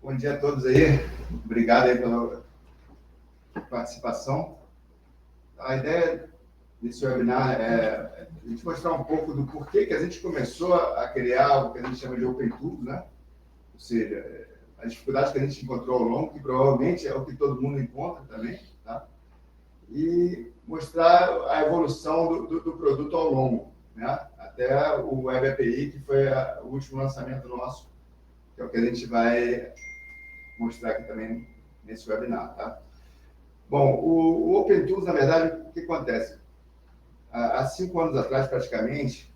Bom dia a todos aí. Obrigado aí pela participação. A ideia desse webinar é a gente mostrar um pouco do porquê que a gente começou a criar o que a gente chama de Open Tools, né? Ou seja, as dificuldades que a gente encontrou ao longo, que provavelmente é o que todo mundo encontra também, tá? E mostrar a evolução do produto ao longo, né? Até o Web API, que foi o último lançamento nosso, que é o que a gente vai mostrar aqui também nesse webinar, tá? Bom, o Open Tools, na verdade, o que acontece? Há 5 anos atrás, praticamente,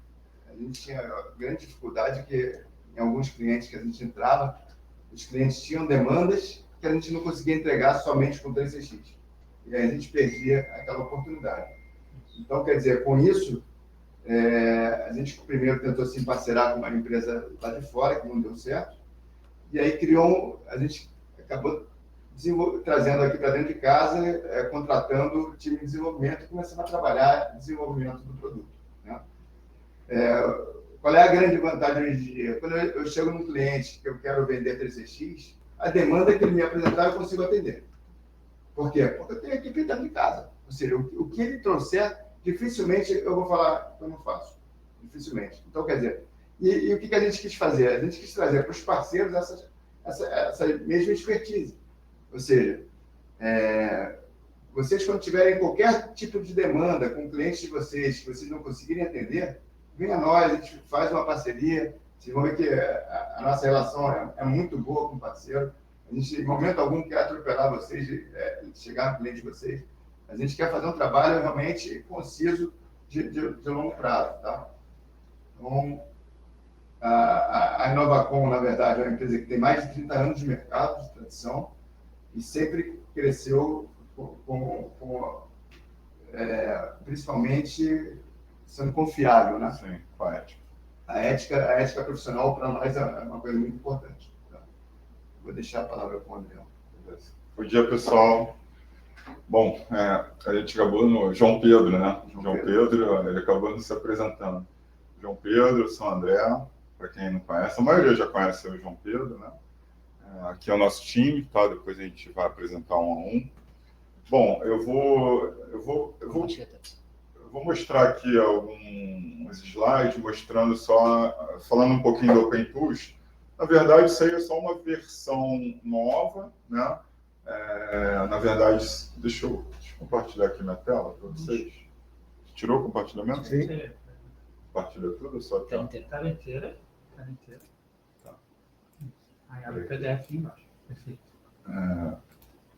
a gente tinha grande dificuldade que em alguns clientes que a gente entrava, os clientes tinham demandas que a gente não conseguia entregar somente com 3CX. E aí a gente perdia aquela oportunidade. Então, quer dizer, com isso, a gente primeiro tentou se parcerar com uma empresa lá de fora, que não deu certo, e aí a gente acabou trazendo aqui para dentro de casa, contratando o time de desenvolvimento e começando a trabalhar desenvolvimento do produto, né? Qual é a grande vantagem hoje em dia? Quando eu chego num cliente que eu quero vender 3CX, a demanda que ele me apresentar eu consigo atender. Por quê? Porque eu tenho equipe dentro de casa. Ou seja, o que ele trouxer, dificilmente eu vou falar que eu não faço. Dificilmente. Então, quer dizer, e o que a gente quis fazer? A gente quis trazer para os parceiros essa mesma expertise. Ou seja, vocês, quando tiverem qualquer tipo de demanda com clientes de vocês, que vocês não conseguirem atender, venha a nós, a gente faz uma parceria. Vocês vão ver que a nossa relação é muito boa com o parceiro. A gente, em momento algum, quer atropelar vocês, chegar no cliente de vocês. A gente quer fazer um trabalho realmente conciso de longo prazo, tá? Então, a Inovacom, na verdade, é uma empresa que tem mais de 30 anos de mercado, de tradição, e sempre cresceu principalmente sendo confiável, né? Sim, com a ética. A ética profissional, para nós, é uma coisa muito importante. Tá? Vou deixar a palavra com o André. Bom dia, pessoal. Bom, a gente acabou no João Pedro, né? João Pedro, ele acabou nos se apresentando. João Pedro, São André, para quem não conhece, a maioria já conhece o João Pedro, né? Aqui é o nosso time, tá? Depois a gente vai apresentar um a um. Bom, eu vou mostrar aqui alguns slides mostrando falando um pouquinho do Open Tools. Na verdade, isso aí é só uma versão nova, né? Na verdade, deixa eu compartilhar aqui minha tela para vocês. Tirou o compartilhamento? Sim. Compartilha tudo, só Tá inteira. Tá. Aí abre o PDF embaixo. Perfeito.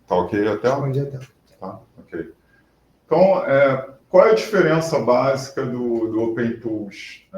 Tá ok a tela? Respondi a tela. Tá, ok. Então, qual é a diferença básica do Open Tools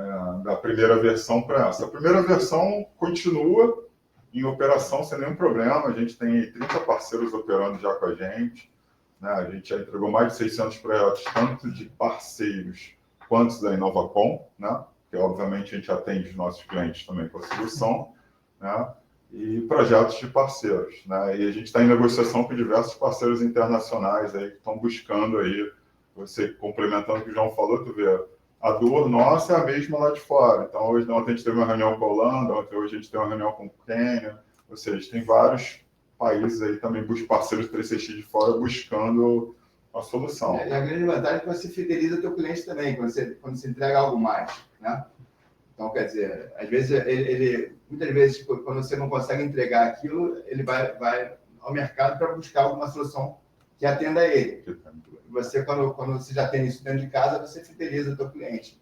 da primeira versão para essa? A primeira versão continua em operação sem nenhum problema. A gente tem 30 parceiros operando já com a gente, né? A gente já entregou mais de 600 projetos, tanto de parceiros quanto da Inovacom, né? Que obviamente a gente atende os nossos clientes também com a solução, né? E projetos de parceiros, né? E a gente está em negociação com diversos parceiros internacionais aí que estão buscando aí, você complementando o que o João falou, tu vê, a dor nossa é a mesma lá de fora. Então, hoje ontem a gente teve uma reunião com a Holanda, hoje a gente tem uma reunião com o Quênia, ou seja, tem vários países aí também, parceiros 3CX de fora, buscando a solução. E a grande vantagem é que você fideliza o teu cliente também, quando você entrega algo mais, né? Então, quer dizer, às vezes, muitas vezes, quando você não consegue entregar aquilo, ele vai ao mercado para buscar alguma solução que atenda a ele. Você, quando você já tem isso dentro de casa, você fideliza o teu cliente.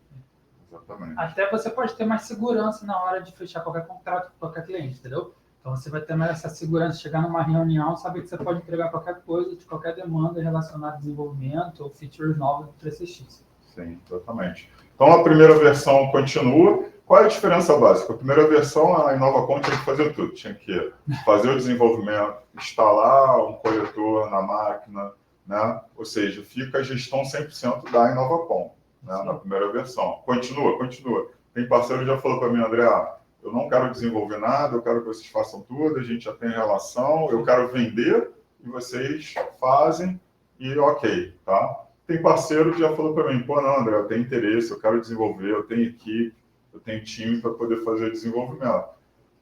Exatamente. Até você pode ter mais segurança na hora de fechar qualquer contrato com qualquer cliente, entendeu? Então, você vai ter mais essa segurança, chegar numa reunião, saber que você pode entregar qualquer coisa, de qualquer demanda relacionada a desenvolvimento ou features novos do 3CX. Sim, exatamente. Então, a primeira versão continua. Qual é a diferença básica? A primeira versão, a Inovacom tinha que fazer tudo. Tinha que fazer o desenvolvimento, instalar um coletor na máquina, né? Ou seja, fica a gestão 100% da Inovacom, né? Na primeira versão. Continua. Tem parceiro que já falou para mim, André, eu não quero desenvolver nada, eu quero que vocês façam tudo, a gente já tem relação, eu quero vender e vocês fazem e ok, tá? Tem parceiro que já falou para mim, pô, não, André, eu tenho interesse, eu quero desenvolver, eu tenho equipe, eu tenho time para poder fazer o desenvolvimento.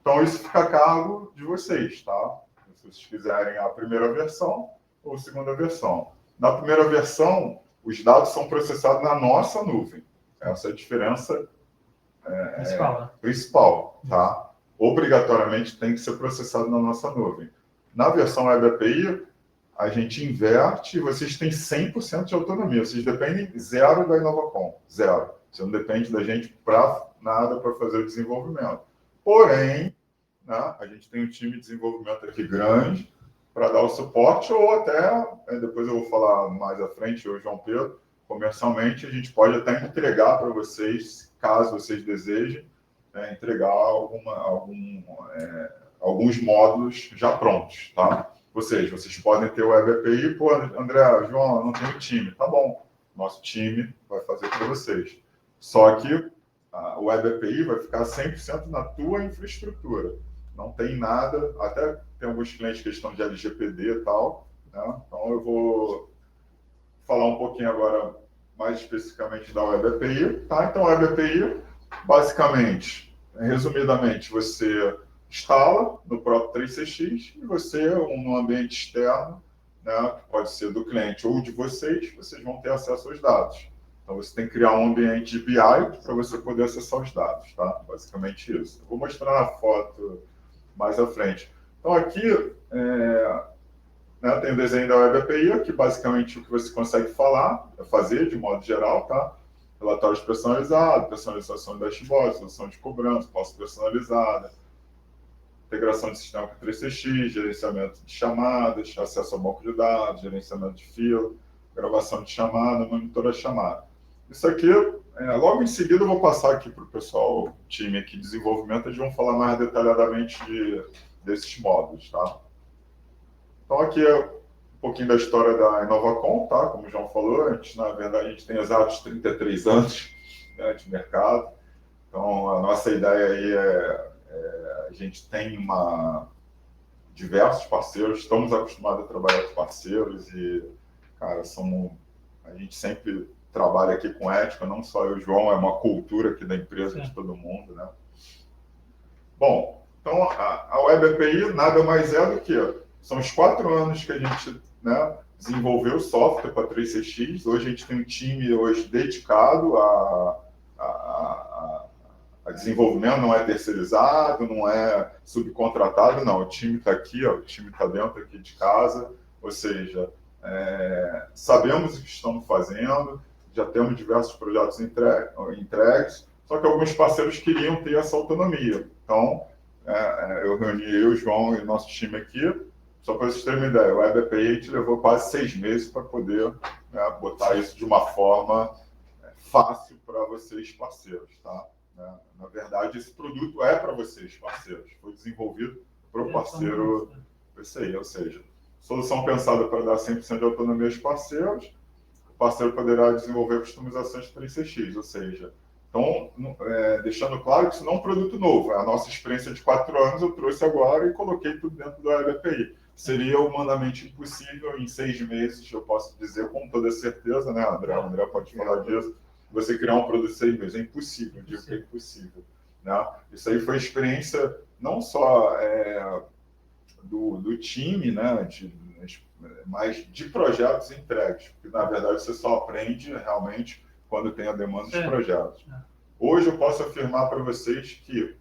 Então, isso fica a cargo de vocês, tá? Se vocês quiserem a primeira versão ou a segunda versão. Na primeira versão, os dados são processados na nossa nuvem. Essa é a diferença principal, tá? Obrigatoriamente tem que ser processado na nossa nuvem. Na versão Web API, a gente inverte e vocês têm 100% de autonomia. Vocês dependem zero da Inovacom, zero. Você não depende da gente para nada para fazer o desenvolvimento. Porém, né, a gente tem um time de desenvolvimento aqui grande para dar o suporte, ou até, depois eu vou falar mais à frente, eu e o João Pedro, comercialmente, a gente pode até entregar para vocês, caso vocês desejem, entregar alguns módulos já prontos, tá? Ou seja, vocês podem ter o Web API, pô, André, João, não tenho time. Tá bom, nosso time vai fazer para vocês. Só que o Web API vai ficar 100% na tua infraestrutura. Não tem nada, até tem alguns clientes que estão de LGPD e tal, né? Então eu vou falar um pouquinho agora mais especificamente da Web API, tá? Então, a Web API, basicamente, resumidamente, você instala no próprio 3CX e você, no ambiente externo, né, que pode ser do cliente ou de vocês vão ter acesso aos dados. Então, você tem que criar um ambiente de BI para você poder acessar os dados, tá? Basicamente isso. Eu vou mostrar na foto mais à frente. Então, aqui, tem o desenho da Web API, que basicamente o que você consegue fazer de modo geral, tá? Relatórios personalizados, personalização de dashboard, solução de cobrança, posse personalizada, integração de sistema com 3CX, gerenciamento de chamadas, acesso ao banco de dados, gerenciamento de fila, gravação de chamada, monitora de chamada. Isso aqui, logo em seguida eu vou passar aqui para o pessoal, o time aqui de desenvolvimento, eles vão falar mais detalhadamente desses módulos, tá? Então aqui é um pouquinho da história da Inovacom, tá? Como o João falou, na verdade a gente tem exatos 33 anos, né, de mercado. Então a nossa ideia aí a gente tem diversos parceiros, estamos acostumados a trabalhar com parceiros e, cara, a gente sempre trabalha aqui com ética, não só eu e o João, é uma cultura aqui da empresa, de todo mundo, né? Bom, então a Web API nada mais é do que são os 4 anos que a gente, né, desenvolveu o software para 3CX. Hoje a gente tem um time dedicado a desenvolvimento, não é terceirizado, não é subcontratado, não. O time está aqui, o time está dentro aqui de casa, ou seja, sabemos o que estamos fazendo, já temos diversos projetos entregues, só que alguns parceiros queriam ter essa autonomia. Então, eu reuni eu, o João e o nosso time aqui. Só para vocês terem uma ideia, o Web API a gente levou quase 6 meses para poder, né, botar isso de uma forma fácil para vocês, parceiros, tá? Na verdade, esse produto é para vocês, parceiros. Foi desenvolvido para o parceiro PCI, ou seja, solução pensada para dar 100% de autonomia aos parceiros. O parceiro poderá desenvolver customizações 3CX, ou seja, então, deixando claro que isso não é um produto novo. A nossa experiência de 4 anos eu trouxe agora e coloquei tudo dentro da Web API. Seria humanamente impossível em 6 meses, eu posso dizer com toda certeza, né, André? O André pode falar disso. Você criar um produto em 6 meses. É impossível, eu digo que é impossível. Né? Isso aí foi experiência não só do time, né, mas de projetos entregues. Porque, na verdade, você só aprende realmente quando tem a demanda dos projetos. Hoje eu posso afirmar para vocês que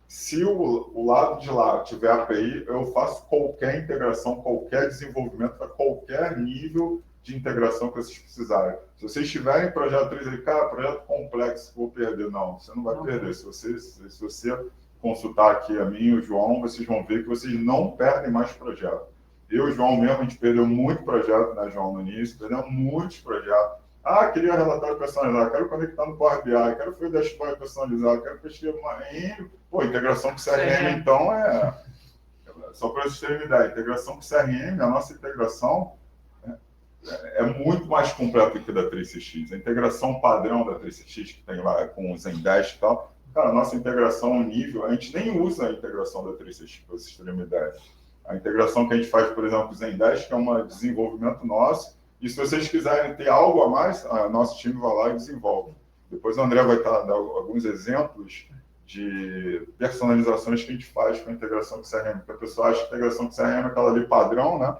se o lado de lá tiver API, eu faço qualquer integração, qualquer desenvolvimento para qualquer nível de integração que vocês precisarem. Se vocês tiverem projeto 3, projeto complexo, vou perder. Não, você não vai perder. Se você consultar aqui a mim e o João, vocês vão ver que vocês não perdem mais projeto. Eu e o João mesmo, a gente perdeu muito projeto, né, João, no início, perdeu muitos projetos. Queria relatório personalizado, quero conectar no Power BI, quero fazer dashboard personalizado, quero pesquisar uma integração com CRM, então só para vocês terem uma ideia, integração com CRM, a nossa integração é muito mais completa que a da 3CX. A integração padrão da 3CX, que tem lá com o Zendesk e tal, cara, a nossa integração nível, a gente nem usa a integração da 3CX, para vocês terem uma ideia. A integração que a gente faz, por exemplo, com o Zendesk, é um desenvolvimento nosso. E se vocês quiserem ter algo a mais, nosso time vai lá e desenvolve. Depois o André vai dar alguns exemplos de personalizações que a gente faz com a integração com o CRM. Porque a pessoa acha que a integração com o CRM é aquela ali padrão, né?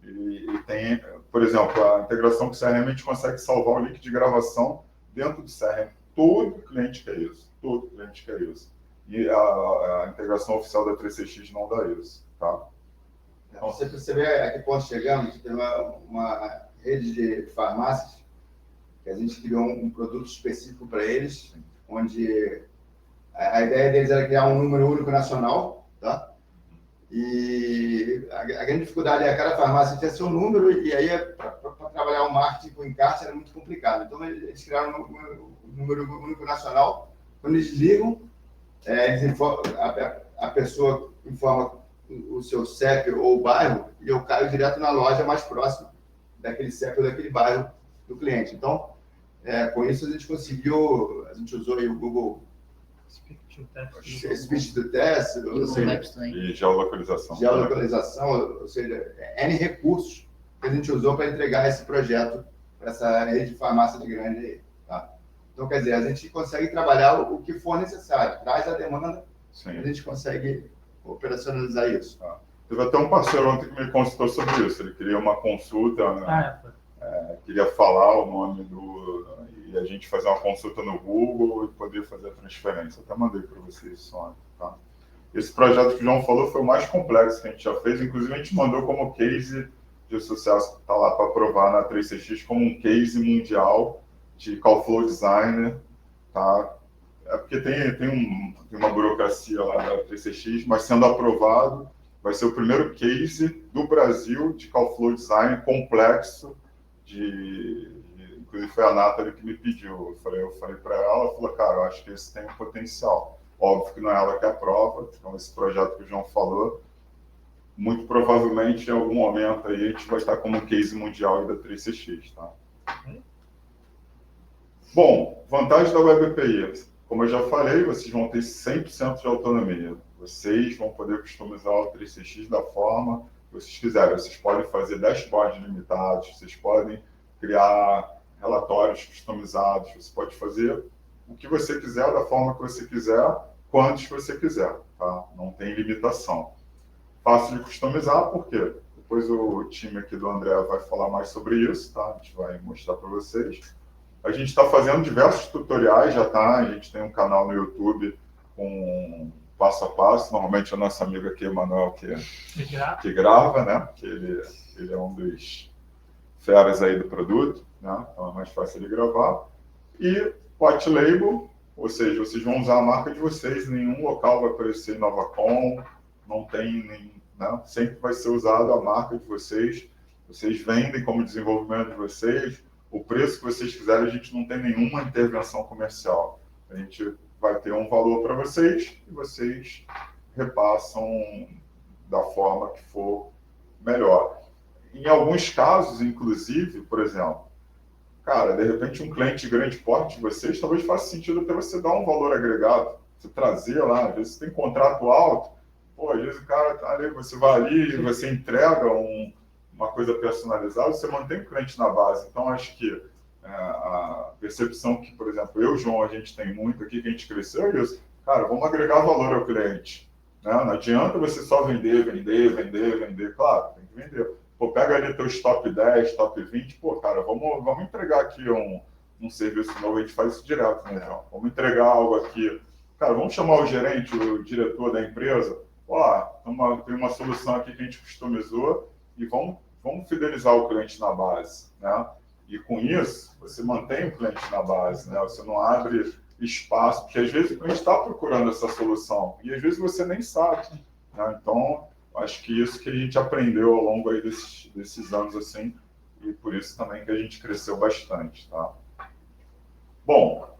E tem, por exemplo, a integração com o CRM, a gente consegue salvar o link de gravação dentro do CRM. Todo cliente quer isso. Todo cliente quer isso. E a integração oficial da 3CX não dá isso, tá? Então, você vê a que ponto chegamos, tem uma rede de farmácias que a gente criou um produto específico para eles, onde a ideia deles era criar um número único nacional, tá? E a grande dificuldade é que cada farmácia tinha seu número, e aí para trabalhar o marketing com encarte era muito complicado. Então, eles criaram um número único nacional. Quando eles ligam, a pessoa informa o seu CEP ou o bairro, e eu caio direto na loja mais próxima daquele CEP ou daquele bairro do cliente. Então, com isso a gente conseguiu, a gente usou aí o Google Speech to Test, ou seja, e geolocalização. Ou seja, N recursos que a gente usou para entregar esse projeto para essa rede de farmácia de grande aí. Tá? Então, quer dizer, a gente consegue trabalhar o que for necessário, traz a demanda, a gente consegue operacionalizar isso. Teve até um parceiro ontem que me consultou sobre isso. Ele queria uma consulta, né? Queria falar o nome e a gente fazer uma consulta no Google e poder fazer a transferência. Eu até mandei para vocês isso ontem, tá? Esse projeto que o João falou foi o mais complexo que a gente já fez. Inclusive, a gente mandou como case de sucesso, que está lá para aprovar na 3CX, como um case mundial de Call Flow Designer, tá? É porque tem uma burocracia lá da 3CX, mas sendo aprovado, vai ser o primeiro case do Brasil de Call Flow Design complexo, inclusive foi a Nathalie que me pediu. Eu falei para ela, falou, cara, eu acho que esse tem um potencial. Óbvio que não é ela que aprova, então esse projeto que o João falou, muito provavelmente em algum momento aí a gente vai estar como case mundial da 3CX, tá? Bom, vantagem da Web API. Como eu já falei, vocês vão ter 100% de autonomia. Vocês vão poder customizar o 3CX da forma que vocês quiserem. Vocês podem fazer dashboards limitados, vocês podem criar relatórios customizados, você pode fazer o que você quiser, da forma que você quiser, quantos você quiser, tá? Não tem limitação. Fácil de customizar, por quê? Depois o time aqui do André vai falar mais sobre isso, tá? A gente vai mostrar para vocês. A gente está fazendo diversos tutoriais, já tá? A gente tem um canal no YouTube com passo a passo. Normalmente a nossa amiga aqui, Emanuel, que grava, né? Que ele é um dos feras aí do produto, né? Então é mais fácil de gravar. E white label, ou seja, vocês vão usar a marca de vocês, em nenhum local vai aparecer Novacom, não tem nem, né? Sempre vai ser usado a marca de vocês. Vocês vendem como desenvolvimento de vocês. O preço que vocês quiserem, a gente não tem nenhuma intervenção comercial. A gente vai ter um valor para vocês e vocês repassam da forma que for melhor. Em alguns casos, inclusive, por exemplo, cara, de repente um cliente de grande porte de vocês, talvez faça sentido até você dar um valor agregado, você trazer lá, às vezes você tem contrato alto, pô, às vezes o cara tá ali, você vai ali, você entrega uma coisa personalizada, você mantém o cliente na base. Então, acho que a percepção que, por exemplo, eu e o João, a gente tem muito aqui, que a gente cresceu, é isso. Cara, vamos agregar valor ao cliente. Né? Não adianta você só vender. Claro, tem que vender. Pô, pega ali teus top 10, top 20, pô, cara, vamos entregar aqui um serviço novo, a gente faz isso direto, né, João? Vamos entregar algo aqui. Cara, vamos chamar o gerente, o diretor da empresa. Ó, tem uma solução aqui que a gente customizou e vamos fidelizar o cliente na base, né? E com isso, você mantém o cliente na base, né? Você não abre espaço, porque às vezes o cliente está procurando essa solução e às vezes você nem sabe, né? Então, acho que isso que a gente aprendeu ao longo aí desses anos, assim, e por isso também que a gente cresceu bastante, tá? Bom,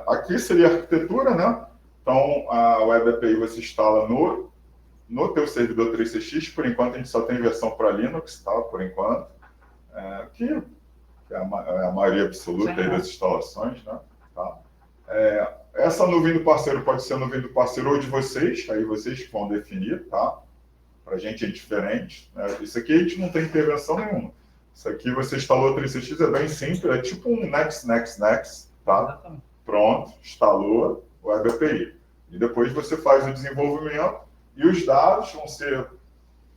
aqui seria a arquitetura, né? Então, a Web API você instala no teu servidor 3CX. Por enquanto, a gente só tem versão para Linux, tá? Por enquanto. Que é a maioria absoluta aí das instalações, né? Tá? Essa nuvem do parceiro pode ser a nuvem do parceiro ou de vocês, aí vocês que vão definir, tá? Para a gente é diferente, né? Isso aqui a gente não tem intervenção nenhuma. Isso aqui você instalou o 3CX, é bem simples, é tipo um next, tá? Exatamente. Pronto, instalou o Web API. E depois você faz o desenvolvimento e os dados vão ser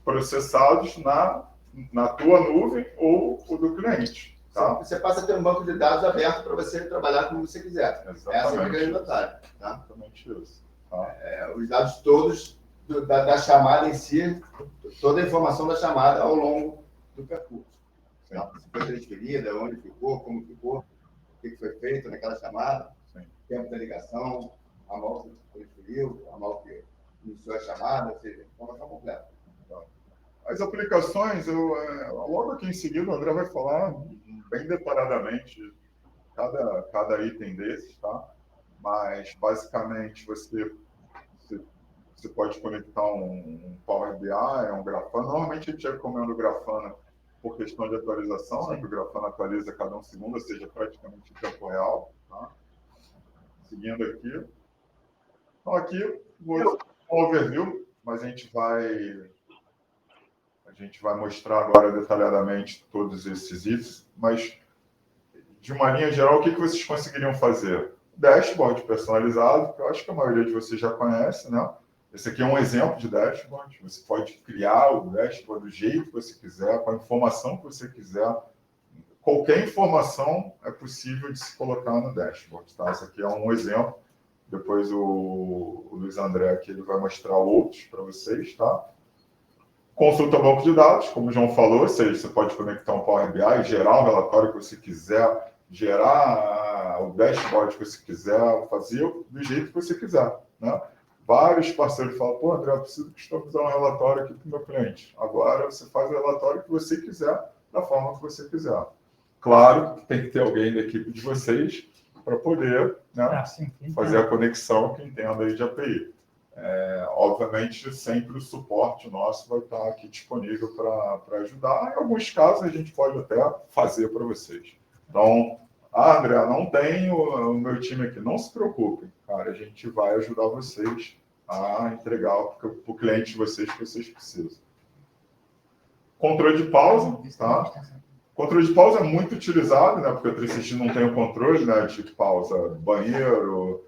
processados na tua nuvem ou o do cliente. Tá? Você passa a ter um banco de dados aberto para você trabalhar como você quiser. Exatamente. Essa é a grande vantagem. Tá? Exatamente isso. Tá? Os dados todos da chamada em si, toda a informação da chamada ao longo do percurso. Tá? Se foi transferida, onde ficou, como ficou, o que foi feito naquela chamada, Sim. tempo da ligação, a mal que transferiu, a mal que iniciou a chamada, ou seja, informação completa. As aplicações, logo aqui em seguida o André vai falar bem detalhadamente cada item desses, tá? Mas basicamente você pode conectar um Power BI, um Grafana. Normalmente a gente recomenda o Grafana por questão de atualização, né? Que o Grafana atualiza cada um segundo, ou seja, praticamente em tempo real. Tá? Seguindo aqui. Então aqui, vou um overview, mas a gente vai mostrar agora detalhadamente todos esses itens, mas de uma linha geral, o que vocês conseguiriam fazer? Dashboard personalizado, que eu acho que a maioria de vocês já conhece, né? Esse aqui é um exemplo de dashboard. Você pode criar o dashboard do jeito que você quiser, com a informação que você quiser. Qualquer informação é possível de se colocar no dashboard, tá? Esse aqui é um exemplo. Depois o Luiz André aqui ele vai mostrar outros para vocês, tá? Consulta banco de dados, como o João falou, ou seja, você pode conectar um Power BI, gerar o relatório que você quiser, gerar o dashboard que você quiser, fazer do jeito que você quiser, né? Vários parceiros falam, pô, André, eu preciso customizar um relatório aqui para o meu cliente. Agora você faz o relatório que você quiser, da forma que você quiser. Claro que tem que ter alguém da equipe de vocês para poder, né, fazer a conexão que entenda aí de API. Obviamente, sempre o suporte nosso vai estar aqui disponível para ajudar. Em alguns casos, a gente pode até fazer para vocês. Então, André, não tem o meu time aqui. Não se preocupem, cara. A gente vai ajudar vocês a entregar para o cliente de vocês que vocês precisam. Controle de pausa, tá? Controle de pausa é muito utilizado, né? Porque o 360 não tem o controle, né? De pausa banheiro,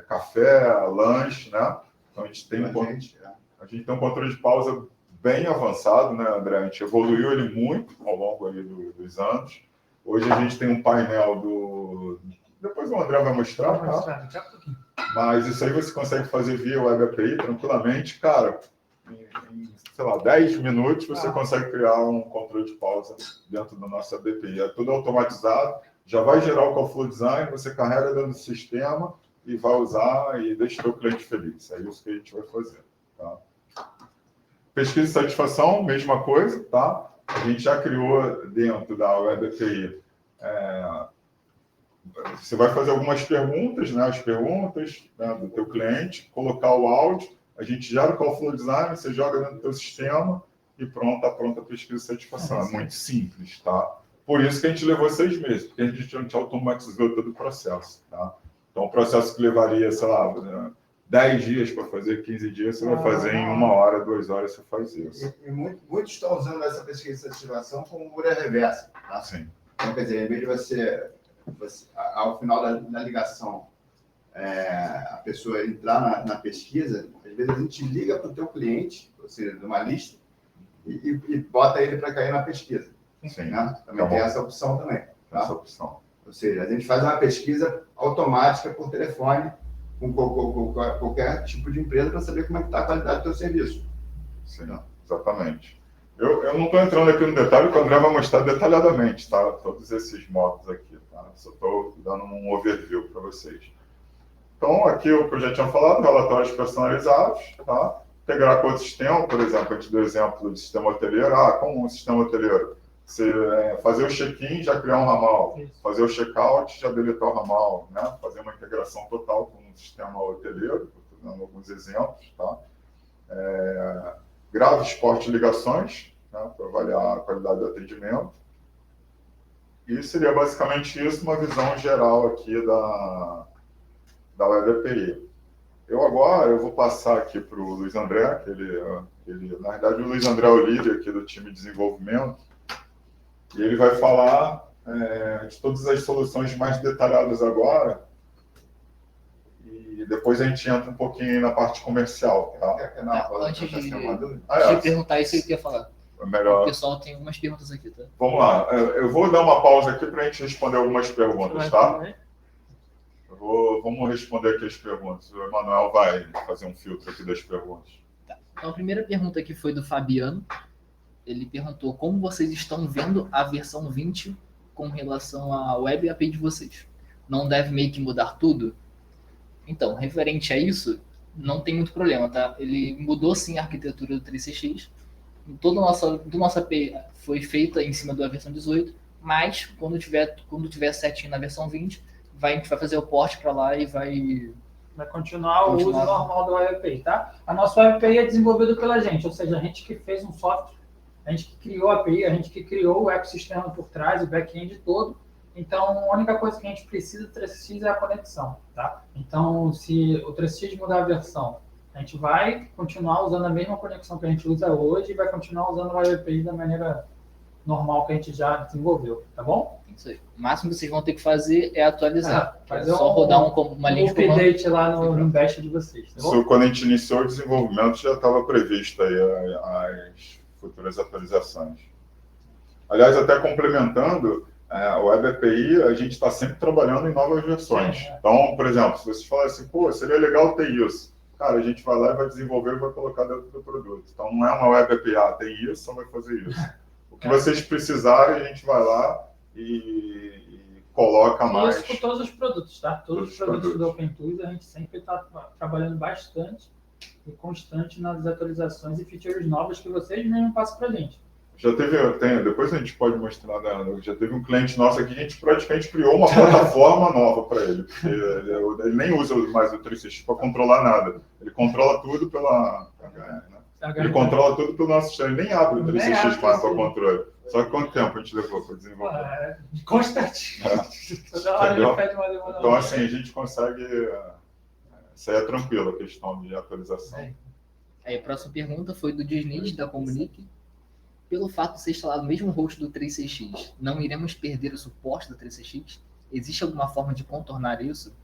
café, lanche, né? Então, a gente tem um controle de pausa bem avançado, né, André? A gente evoluiu ele muito ao longo aí dos anos. Hoje a gente tem um painel Depois o André vai mostrar, tá? Mas isso aí você consegue fazer via Web API tranquilamente. Cara, em sei lá, 10 minutos você consegue criar um controle de pausa dentro da nossa API. É tudo automatizado, já vai gerar o Call Flow Design, você carrega dentro do sistema e vai usar e deixa o seu cliente feliz. É isso que a gente vai fazer. Tá? Pesquisa de satisfação, mesma coisa. Tá? A gente já criou dentro da Web API. Você vai fazer algumas perguntas, né? As perguntas, né, do teu cliente, colocar o áudio, a gente gera o Call Flow Design, você joga dentro do teu sistema e pronta a pesquisa de satisfação. É muito simples. Tá? Por isso que a gente levou 6 meses, porque a gente automatizou todo o processo. Tá? Então, o processo que levaria, sei lá, 10 dias para fazer, 15 dias, você vai fazer em 1 hora, 2 horas, você faz isso. E muitos estão usando essa pesquisa de satisfação como mulher reversa. Tá? Sim. Então, quer dizer, em vez de você ao final da ligação, a pessoa entrar na pesquisa, às vezes a gente liga para o teu cliente, ou seja, de uma lista, e bota ele para cair na pesquisa. Sim. Né? Também tem essa opção também. Tá? Essa opção. Ou seja, a gente faz uma pesquisa automática por telefone com qualquer tipo de empresa para saber como é que está a qualidade do teu serviço. Sim, exatamente. Eu não estou entrando aqui no detalhe, que o André vai mostrar detalhadamente, tá? Todos esses módulos aqui, tá? Só estou dando um overview para vocês. Então, aqui o que eu já tinha falado, relatórios personalizados, tá? Integrar com outro sistema, por exemplo, a gente deu o exemplo do sistema hoteleiro. Como um sistema hoteleiro? Você fazer o check-in, já criar um ramal. Fazer o check-out, já deletar o ramal, né? Fazer uma integração total com um sistema hoteleiro, estou dando alguns exemplos, tá? Grave exporte de ligações, né, para avaliar a qualidade do atendimento. E seria basicamente isso, uma visão geral aqui da Web API. Eu vou passar aqui para o Luiz André, que ele, na verdade, o Luiz André é o líder aqui do time de desenvolvimento, e ele vai falar de todas as soluções mais detalhadas agora. E depois a gente entra um pouquinho aí na parte comercial, tá? Antes de perguntar isso, eu queria falar. Melhor. O pessoal tem algumas perguntas aqui, tá? Vamos lá, eu vou dar uma pausa aqui para a gente responder algumas perguntas, tá? Vamos responder aqui as perguntas. O Emanuel vai fazer um filtro aqui das perguntas. Tá. Então, a primeira pergunta aqui foi do Fabiano. Ele perguntou como vocês estão vendo a versão 20 com relação à web API de vocês. Não deve meio que mudar tudo? Então, referente a isso, não tem muito problema, tá? Ele mudou sim a arquitetura do 3CX. Toda a nossa API foi feita em cima da versão 18, mas quando tiver certinho na versão 20, a gente vai fazer o port para lá e vai continuar o uso normal do Web API, tá? A nossa Web API é desenvolvida pela gente, ou seja, a gente que fez um software, a gente que criou a API, a gente que criou o ecossistema por trás, o back-end todo. Então, a única coisa que a gente precisa do 3CX é a conexão, tá? Então, se o 3CX mudar a versão, a gente vai continuar usando a mesma conexão que a gente usa hoje e vai continuar usando o Web API da maneira normal que a gente já desenvolveu, tá bom? Isso aí. O máximo que vocês vão ter que fazer é atualizar. Fazer só rodar uma linha de comando. Update lá no bash de vocês, tá bom? Isso, quando a gente iniciou o desenvolvimento, já estava previsto aí as futuras atualizações. Aliás, até complementando, a Web API, a gente está sempre trabalhando em novas versões. Então, por exemplo, se vocês falarem assim, pô, seria legal ter isso. Cara, a gente vai lá e vai desenvolver e vai colocar dentro do produto. Então, não é uma Web API, tem isso, só vai fazer isso. O que vocês precisarem, a gente vai lá e coloca mais. Isso com todos os produtos, tá? Todos os produtos do OpenTools, a gente sempre está trabalhando bastante e constante nas atualizações e features novas que vocês mesmos passam para a gente. Já depois a gente pode mostrar, já teve um cliente nosso aqui, a gente praticamente criou uma plataforma nova para ele, porque ele nem usa mais o 3CX para controlar nada. Ele controla tudo pela HR, né? Ele controla tudo pelo nosso sistema, ele nem abre o 3CX mais para controle. Só que quanto tempo a gente levou para desenvolver? Constante. Toda hora ele pede uma demanda. Então, assim, a gente consegue... Isso aí é tranquilo, a questão de atualização. Aí a próxima pergunta foi do Disney, da Comunique. Pelo fato de ser instalado o mesmo host do 3CX, não iremos perder o suporte do 3CX? Existe alguma forma de contornar isso?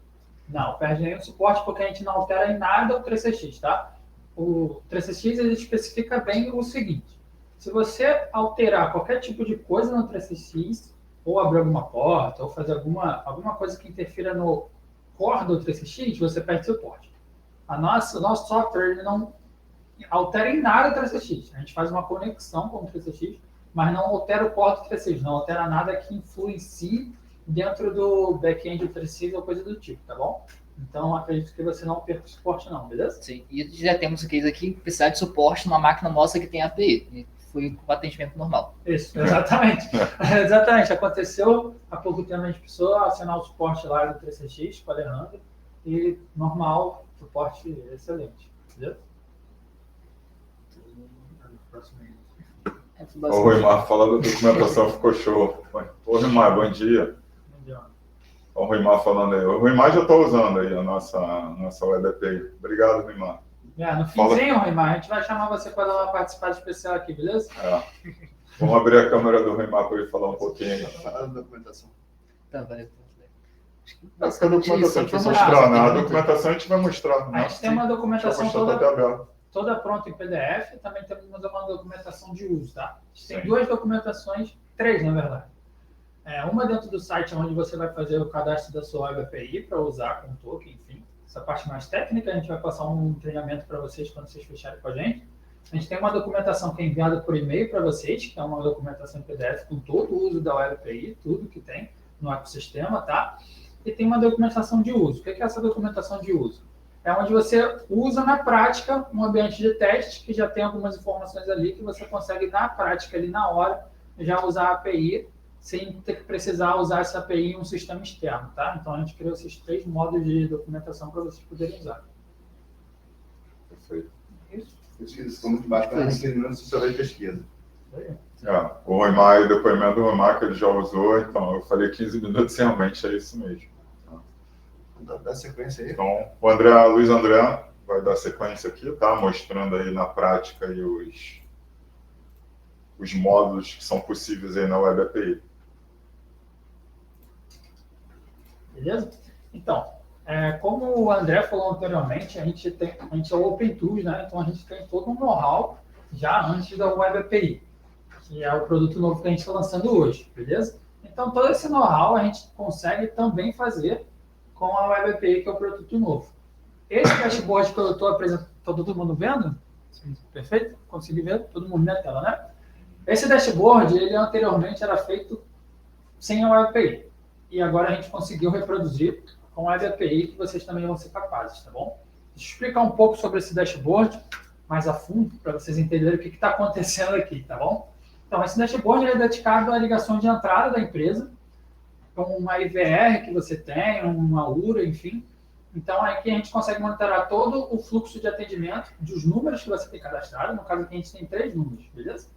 Não, perde nenhum suporte porque a gente não altera em nada o 3CX, tá? O 3CX ele especifica bem o seguinte: se você alterar qualquer tipo de coisa no 3CX, ou abrir alguma porta, ou fazer alguma coisa que interfira no core do 3CX, você perde suporte. O nosso software ele não altera em nada o 3CX. A gente faz uma conexão com o 3CX, mas não altera o core do 3CX, não altera nada que influencie dentro do back-end do 3CX ou coisa do tipo, tá bom? Então, acredito que você não perca o suporte não, beleza? Sim, e já temos um case aqui, precisar de suporte numa máquina nossa que tem API. Foi com atendimento normal. Isso, exatamente. Exatamente. Aconteceu há pouco tempo, a gente precisou assinar o suporte lá do 3CX com o Alejandro e normal, suporte excelente, beleza? O Ruimar falando da documentação ficou show. Ô Ruimar, bom dia. O Ruimar falando aí. O Ruimar já está usando aí a nossa Web API. Obrigado, Ruimar. No finzinho, Ruimar, a gente vai chamar você para dar uma participação especial aqui, beleza? Vamos abrir a câmera do Ruimar para ele falar um pouquinho. Falar da documentação. Tá, vai. A documentação a gente vai mostrar, né? A documentação a gente vai mostrar. A gente tem uma documentação toda pronta em PDF, também temos uma documentação de uso, tá? A gente tem duas documentações, três na verdade. Uma dentro do site onde você vai fazer o cadastro da sua Web API para usar com token, enfim. Essa parte mais técnica, a gente vai passar um treinamento para vocês quando vocês fecharem com a gente. A gente tem uma documentação que é enviada por e-mail para vocês, que é uma documentação em PDF com todo o uso da Web API, tudo que tem no ecossistema, tá? E tem uma documentação de uso. O que é essa documentação de uso? É onde você usa na prática um ambiente de teste que já tem algumas informações ali que você consegue na prática, ali na hora, já usar a API sem ter que precisar usar essa API em um sistema externo, tá? Então a gente criou esses três modos de documentação para vocês poderem usar. Perfeito. Isso ficou muito bacana, terminando sobre a pesquisa. O Ruimar e o depoimento do Ruimar que ele já usou, então eu falei 15 minutos, realmente é isso mesmo. Dá sequência aí. Então, o Luiz André vai dar sequência aqui, tá? Mostrando aí na prática aí os módulos que são possíveis aí na Web API. Beleza? Então, Como o André falou anteriormente, a gente é o Open Tools, né? Então a gente tem todo um know-how já antes da Web API, que é o produto novo que a gente está lançando hoje, beleza? Então todo esse know-how a gente consegue também fazer com a Web API, que é o produto novo. Esse dashboard que eu estou apresentando, está todo mundo vendo? Perfeito? Consegui ver? Todo mundo na tela, né? Esse dashboard, ele anteriormente era feito sem a Web API. E agora a gente conseguiu reproduzir com a Web API, que vocês também vão ser capazes, tá bom? Deixa eu explicar um pouco sobre esse dashboard mais a fundo, para vocês entenderem o que está acontecendo aqui, tá bom? Então, esse dashboard é dedicado à ligação de entrada da empresa, com uma IVR que você tem, uma URA, enfim. Então, aqui a gente consegue monitorar todo o fluxo de atendimento dos números que você tem cadastrado. No caso aqui, a gente tem 3 números, beleza?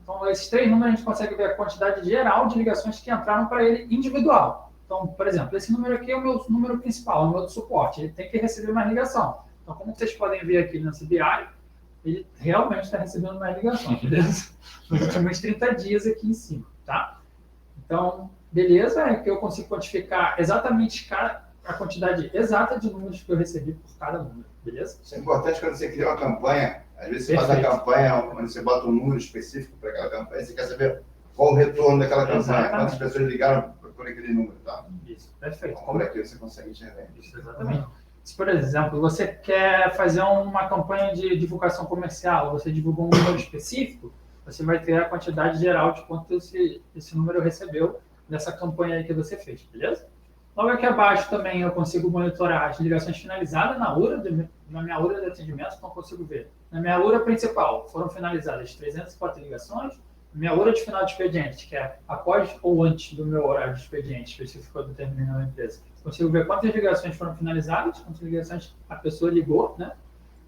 Então, esses 3 números, a gente consegue ver a quantidade geral de ligações que entraram para ele individual. Então, por exemplo, esse número aqui é o meu número principal, o meu de suporte. Ele tem que receber mais ligação. Então, como vocês podem ver aqui nesse BI, ele realmente está recebendo mais ligações, beleza? Nos últimos 30 dias aqui em cima, tá? Então, beleza, é que eu consigo quantificar exatamente a quantidade exata de números que eu recebi por cada número, beleza? Isso é importante quando você cria uma campanha. Às vezes você faz a campanha, onde você bota um número específico para aquela campanha, você quer saber qual o retorno daquela campanha, Exatamente. quantas pessoas ligaram por aquele número, tá? Isso, perfeito. Como é que você consegue enxergar Isso, exatamente. Se, por exemplo, você quer fazer uma campanha de divulgação comercial, você divulgou um número específico, você vai ter a quantidade geral de quanto esse número recebeu nessa campanha aí que você fez, beleza? Logo aqui abaixo também eu consigo monitorar as ligações finalizadas na minha URA de atendimento, então eu consigo ver. Na minha URA principal foram finalizadas 304 ligações, minha URA de final de expediente, que é após ou antes do meu horário de expediente, específico que eu determinei na empresa, consigo ver quantas ligações foram finalizadas, quantas ligações a pessoa ligou, né,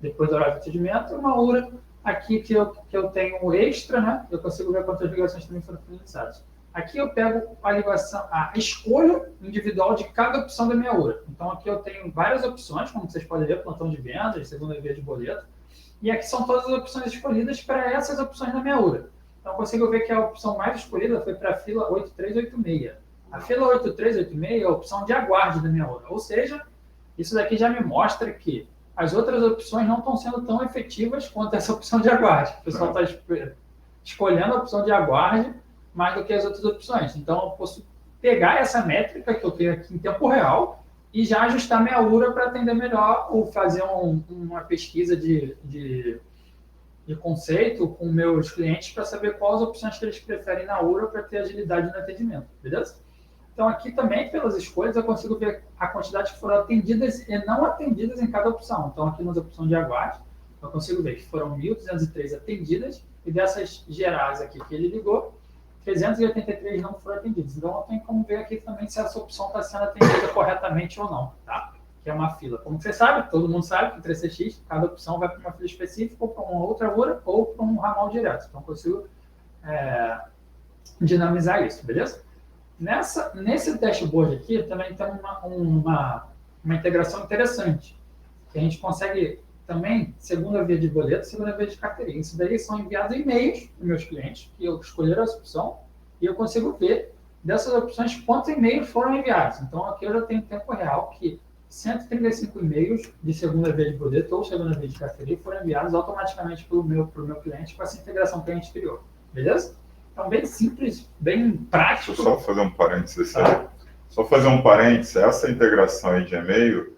depois do horário de atendimento, uma URA aqui que eu tenho extra, né, eu consigo ver quantas ligações também foram finalizadas. Aqui eu pego a escolha individual de cada opção da minha URA. Então aqui eu tenho várias opções, como vocês podem ver, plantão de vendas, segunda via de boleto, e aqui são todas as opções escolhidas para essas opções da minha URA. Então eu consigo ver que a opção mais escolhida foi para a fila 8386. A fila 8386 é a opção de aguarde da minha URA, ou seja, isso daqui já me mostra que as outras opções não estão sendo tão efetivas quanto essa opção de aguarde. O pessoal está escolhendo a opção de aguarde mais do que as outras opções. Então, eu posso pegar essa métrica que eu tenho aqui em tempo real e já ajustar minha URA para atender melhor ou fazer uma pesquisa de conceito com meus clientes para saber quais opções que eles preferem na URA para ter agilidade no atendimento, beleza? Então, aqui também, pelas escolhas, eu consigo ver a quantidade que foram atendidas e não atendidas em cada opção. Então, aqui nas opções de aguarde, eu consigo ver que foram 1.203 atendidas e dessas gerais aqui que ele ligou, 383 não foram atendidos. Então, eu tenho como ver aqui também se essa opção está sendo atendida corretamente ou não, tá? Que é uma fila. Como você sabe, todo mundo sabe que 3CX, cada opção vai para uma fila específica, ou para uma outra URA, ou para um ramal direto. Então, eu consigo dinamizar isso, beleza? Nesse dashboard aqui, também tem uma integração interessante, que a gente consegue também, segunda via de boleto, segunda via de carteirinha. Isso daí são enviados e-mails para meus clientes, que eu escolheram essa opção, e eu consigo ver dessas opções quantos e-mails foram enviados. Então, aqui eu já tenho em tempo real que 135 e-mails de segunda via de boleto ou segunda via de carteirinha foram enviados automaticamente para o meu cliente com essa integração que a gente criou. Beleza? Então, bem simples, bem prático. Deixa eu só fazer um parênteses. Só fazer um parênteses. Essa integração aí de e-mail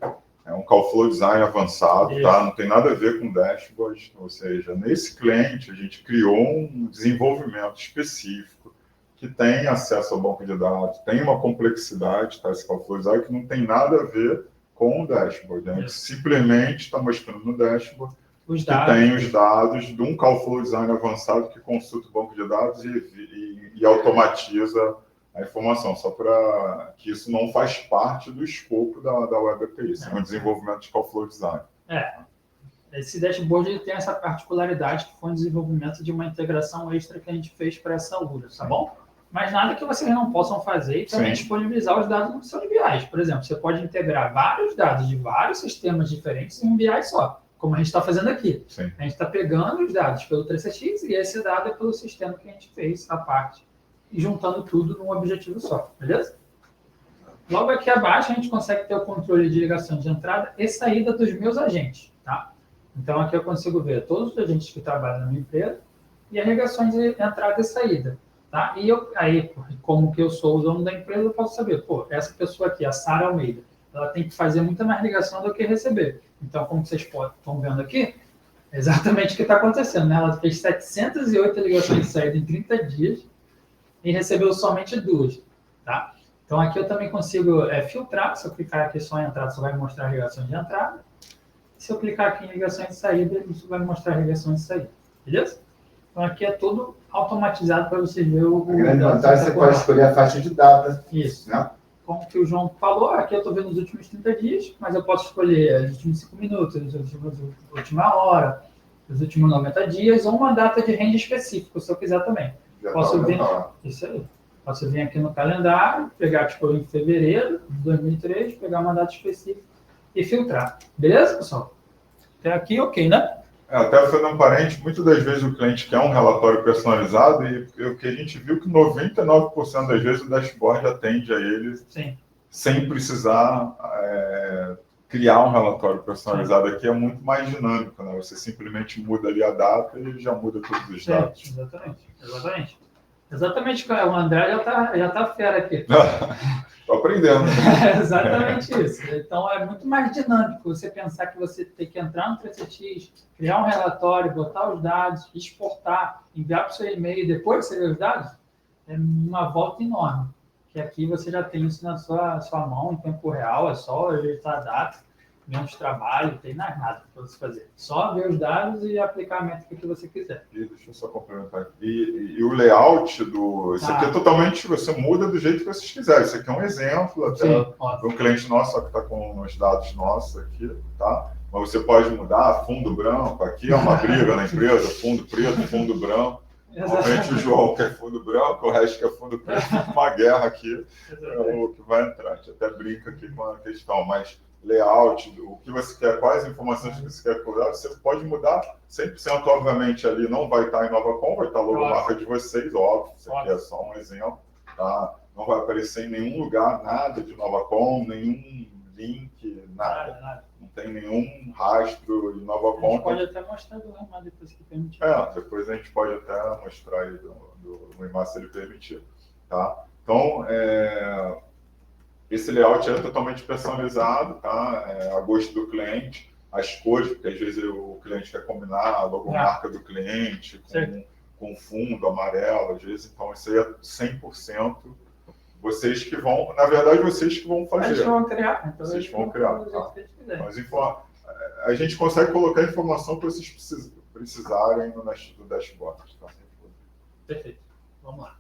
é um call flow design avançado, tá? Não tem nada a ver com dashboard. Ou seja, nesse cliente, a gente criou um desenvolvimento específico que tem acesso ao banco de dados, tem uma complexidade, tá? Esse call flow design que não tem nada a ver com o dashboard. A gente simplesmente está mostrando no dashboard que tem os dados de um call flow design avançado que consulta o banco de dados e automatiza a informação, só para que isso não faz parte do escopo da Web API, isso é um desenvolvimento de call flow design. Esse dashboard ele tem essa particularidade que foi um desenvolvimento de uma integração extra que a gente fez para essa URA, tá bom? Mas nada que vocês não possam fazer e também disponibilizar os dados no seu BI. Por exemplo, você pode integrar vários dados de vários sistemas diferentes em um BI só, como a gente está fazendo aqui. Sim. A gente está pegando os dados pelo 3CX e esse dado é pelo sistema que a gente fez a parte e juntando tudo num objetivo só, beleza? Logo aqui abaixo, a gente consegue ter o controle de ligação de entrada e saída dos meus agentes, tá? Então, aqui eu consigo ver todos os agentes que trabalham na minha empresa e as ligações de entrada e saída, tá? E aí, como que eu sou o dono da empresa, eu posso saber, pô, essa pessoa aqui, a Sara Almeida, ela tem que fazer muita mais ligação do que receber. Então, como vocês estão vendo aqui, é exatamente o que está acontecendo, né? Ela fez 708 ligações de saída em 30 dias e recebeu somente 2, tá? Então, aqui eu também consigo filtrar. Se eu clicar aqui só em entrada, só vai mostrar ligações de entrada. Se eu clicar aqui em ligações de saída, isso vai mostrar ligações de saída. Beleza? Então, aqui é tudo automatizado para vocês verem o... A grande vantagem é que você pode escolher a faixa de data. Isso. Né? Como que o João falou, aqui eu estou vendo os últimos 30 dias, mas eu posso escolher os últimos 5 minutos, a última hora, os últimos 90 dias, ou uma data de range específico, se eu quiser também. Posso vir... Isso aí. Posso vir aqui no calendário, pegar tipo em fevereiro de 2003, pegar uma data específica e filtrar. Beleza, pessoal? Até aqui, ok, né? Até fazendo um parente, muitas das vezes o cliente quer um relatório personalizado e o que a gente viu que 99% das vezes o dashboard atende a ele Sim. sem precisar criar um relatório personalizado. Aqui é muito mais dinâmico, né? Você simplesmente muda ali a data e já muda todos os dados. Exatamente. Exatamente, o André já tá fera aqui. Estou aprendendo. É exatamente isso. Então, é muito mais dinâmico você pensar que você tem que entrar no 3CX, criar um relatório, botar os dados, exportar, enviar para o seu e-mail, depois você ver os dados, é uma volta enorme. Que aqui você já tem isso na sua mão, em tempo real, é só ajeitar a data, menos trabalho, não tem mais nada para você fazer. Só ver os dados e aplicar a métrica que você quiser. E deixa eu só complementar aqui. E o layout do... Isso aqui é totalmente... Você muda do jeito que vocês quiserem. Isso aqui é um exemplo até de um cliente nosso que está com os dados nossos aqui, tá? Mas você pode mudar fundo branco. Aqui é uma briga na empresa, fundo preto, fundo branco. Normalmente o João quer fundo branco, o resto quer fundo preto. Uma guerra aqui é o que vai entrar. A gente até brinca aqui com a questão, mas layout, o que você quer, quais informações que você quer colocar, você pode mudar 100%, obviamente, ali não vai estar em NovaCon, vai estar logo a marca de vocês, óbvio, isso aqui é só um exemplo, tá? Não vai aparecer em nenhum lugar nada de NovaCon, nenhum link, nada. Não tem nenhum rastro de NovaCon. A gente pode até mostrar do Ramar depois que permitir. Depois a gente pode até mostrar aí do IMAR se ele permitir, tá? Então, esse layout é totalmente personalizado, tá? A gosto do cliente, as cores, porque às vezes o cliente quer combinar a logomarca do cliente com fundo amarelo, às vezes, então isso aí é 100% vocês que vão, na verdade, vocês que vão fazer. Eles vão criar. Então vocês vão criar, tá? Mas a gente consegue colocar a informação que vocês precisarem no dashboard. Tá? Perfeito. Vamos lá.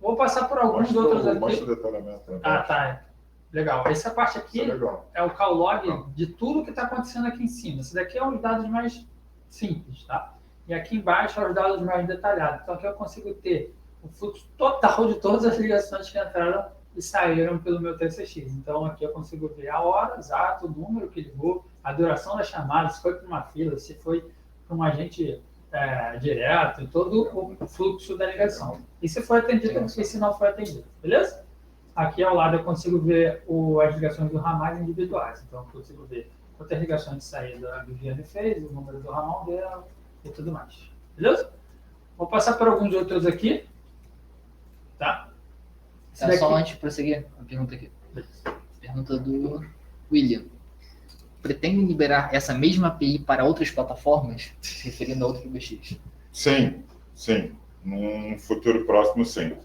Vou passar por alguns outros aqui. Mostra o detalhamento. Tá. Legal. Essa parte aqui é o call log de tudo que está acontecendo aqui em cima. Esse daqui é os dados mais simples, tá? E aqui embaixo é os dados mais detalhados. Então aqui eu consigo ter o fluxo total de todas as ligações que entraram e saíram pelo meu 3CX. Então aqui eu consigo ver a hora exata, o número que ligou, a duração da chamada, se foi para uma fila, se foi para um agente direto, todo o fluxo da ligação. E se foi atendido e se não foi atendido, beleza? Aqui ao lado eu consigo ver as ligações do ramal individuais. Então eu consigo ver quantas ligações de saída a Viviane fez, o número do ramal dela e tudo mais. Beleza? Vou passar por alguns outros aqui. Tá? Só antes de prosseguir, uma pergunta aqui. Pergunta do William. Pretendem liberar essa mesma API para outras plataformas, se referindo a outro BX? Sim. Num futuro próximo, sim.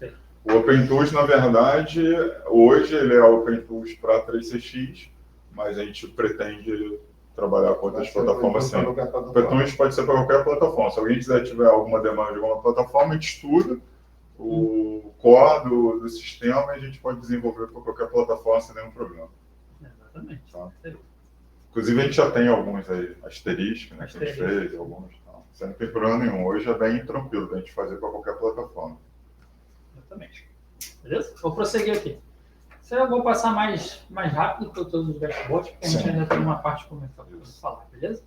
O OpenTools, na verdade, hoje ele é OpenTools para 3CX, mas a gente pretende trabalhar com outras plataformas sim. OpenTools pode ser para qualquer plataforma. Se alguém tiver alguma demanda de alguma plataforma, a gente estuda o core do sistema e a gente pode desenvolver para qualquer plataforma sem nenhum problema. Exatamente. Tá? Inclusive, a gente já tem alguns aí, asterisco, né, que a gente fez, alguns. Não. Você não tem problema nenhum. Hoje é bem tranquilo da gente fazer para qualquer plataforma. Exatamente. Beleza? Vou prosseguir aqui. Isso aí eu vou passar mais rápido por todos os dashboards, porque a gente ainda tem uma parte comercial para falar, beleza?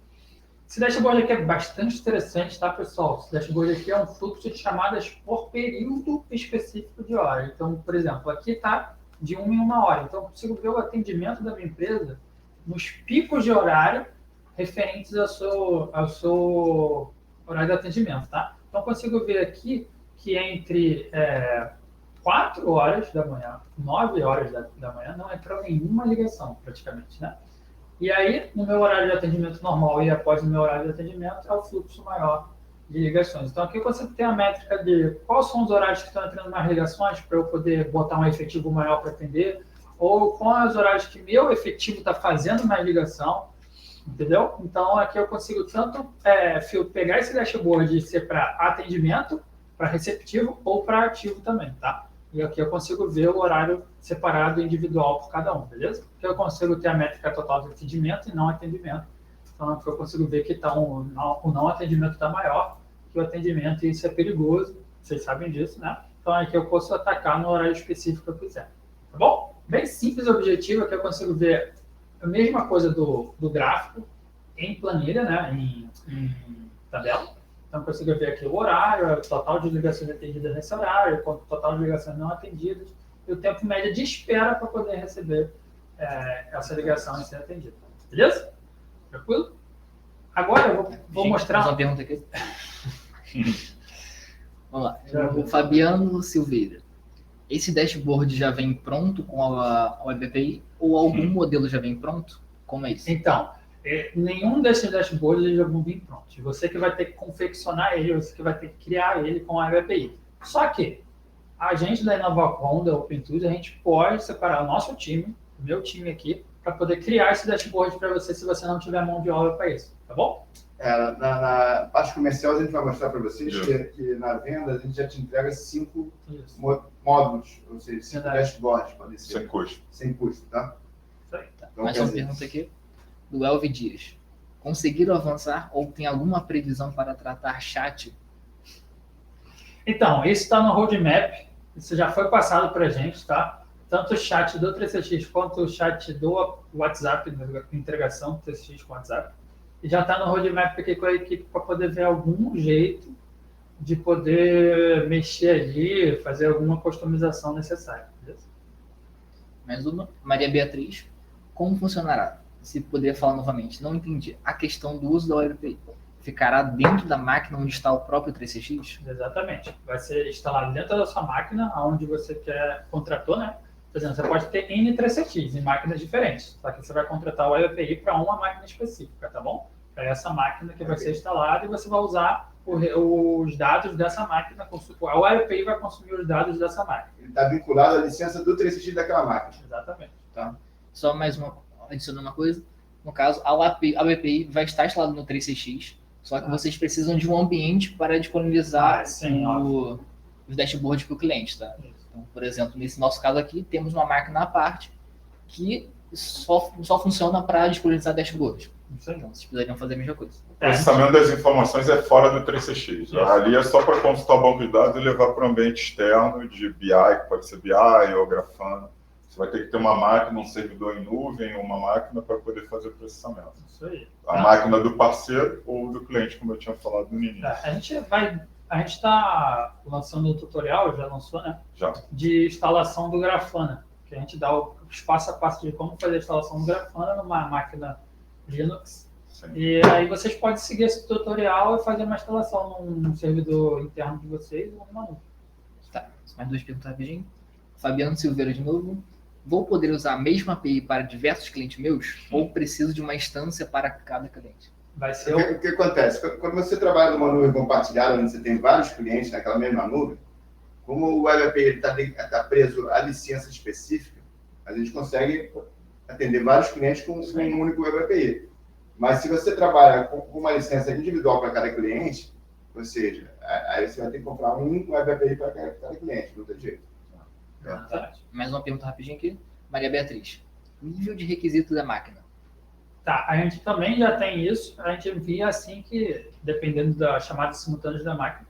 Esse dashboard aqui é bastante interessante, tá, pessoal? Esse dashboard aqui é um fluxo de chamadas por período específico de hora. Então, por exemplo, aqui está de 1 em 1 hora. Então, eu consigo ver o atendimento da minha empresa nos picos de horário referentes ao seu horário de atendimento, tá? Então, eu consigo ver aqui que entre 4 horas da manhã, 9 horas da manhã, não entrou nenhuma ligação, praticamente, né? E aí, no meu horário de atendimento normal e após o meu horário de atendimento, é o fluxo maior de ligações. Então, aqui você tem a métrica de quais são os horários que estão entrando mais ligações para eu poder botar um efetivo maior para atender, ou quais os horários que meu efetivo está fazendo mais ligação, entendeu? Então, aqui eu consigo tanto pegar esse dashboard e ser para atendimento, para receptivo ou para ativo também, tá? E aqui eu consigo ver o horário separado individual por cada um, beleza? Aqui eu consigo ter a métrica total de atendimento e não atendimento. Então, aqui eu consigo ver que o não atendimento está maior que o atendimento, e isso é perigoso, vocês sabem disso, né? Então, aqui eu posso atacar no horário específico que eu quiser, tá bom? Bem simples o objetivo, aqui eu consigo ver a mesma coisa do gráfico em planilha, né? Em tabela. Então, eu consigo ver aqui o horário, o total de ligações atendidas nesse horário, o total de ligações não atendidas, e o tempo médio de espera para poder receber essa ligação e ser atendida. Beleza? Tranquilo? Agora eu vou mostrar... Mais uma pergunta aqui. Vamos lá. O Fabiano Silveira. Esse dashboard já vem pronto com a Web API ou algum modelo já vem pronto? Como é isso? Então, nenhum desses dashboards já vão vir prontos. Você que vai ter que confeccionar ele, você que vai ter que criar ele com a Web API. Só que a gente da InovaCon, da OpenTools, a gente pode separar o nosso time, o meu time aqui, para poder criar esse dashboard para você, se você não tiver mão de obra para isso, tá bom? Na parte comercial, a gente vai mostrar para vocês que na venda a gente já te entrega 5 módulos, ou seja, 5 dashboards, pode ser. Sem custo. Sem custo, tá? Isso aí. Então, Mais uma pergunta aqui do Elvi Dias. Conseguiram avançar ou tem alguma previsão para tratar chat? Então, isso está no roadmap, isso já foi passado para a gente, tá? Tanto o chat do 3CX quanto o chat do WhatsApp, da integração do 3CX com o WhatsApp. E já está no roadmap aqui com a equipe para poder ver algum jeito de poder mexer ali, fazer alguma customização necessária. Beleza? Mais uma. Maria Beatriz. Como funcionará? Se puder falar novamente. Não entendi. A questão do uso da Web API. Ficará dentro da máquina onde está o próprio 3CX? Exatamente. Vai ser instalado dentro da sua máquina, onde você contratou, né? Por exemplo, você pode ter N 3CX em máquinas diferentes, só que você vai contratar o Web API para uma máquina específica, tá bom? Para essa máquina que vai ser instalada e você vai usar os dados dessa máquina. A Web API vai consumir os dados dessa máquina. Ele está vinculado à licença do 3CX daquela máquina. Exatamente. Tá? Só mais uma, adicionando uma coisa. No caso, a Web API vai estar instalada no 3CX, só que vocês precisam de um ambiente para disponibilizar os dashboards para o cliente, tá? Então, por exemplo, nesse nosso caso aqui, temos uma máquina à parte que só funciona para disponibilizar dashboards. Então, vocês precisariam fazer a mesma coisa. O processamento das informações é fora do 3CX. Ali é só para consultar o banco de dados e levar para o ambiente externo de BI, que pode ser BI ou Grafana. Você vai ter que ter uma máquina, um servidor em nuvem, uma máquina para poder fazer o processamento. Isso aí. A máquina do parceiro ou do cliente, como eu tinha falado no início. A gente está lançando um tutorial, já lançou, né? Já. De instalação do Grafana, que a gente dá os passo a passo de como fazer a instalação do Grafana numa máquina Linux. Sim. E aí vocês podem seguir esse tutorial e fazer uma instalação num servidor interno de vocês ou numa nuvem. Tá, mais 2 perguntas rapidinho. Fabiano Silveira de novo. Vou poder usar a mesma API para diversos clientes meus ou preciso de uma instância para cada cliente? Vai ser O que acontece? Quando você trabalha numa nuvem compartilhada, onde você tem vários clientes naquela mesma nuvem, como o Web API está preso à licença específica, a gente consegue atender vários clientes com um único Web API. Mas se você trabalha com uma licença individual para cada cliente, ou seja, aí você vai ter que comprar um Web API para cada cliente, não tem jeito. Mais uma pergunta rapidinho aqui. Maria Beatriz. Nível de requisito da máquina. Tá, a gente também já tem isso. A gente envia assim que, dependendo da chamada simultânea da máquina,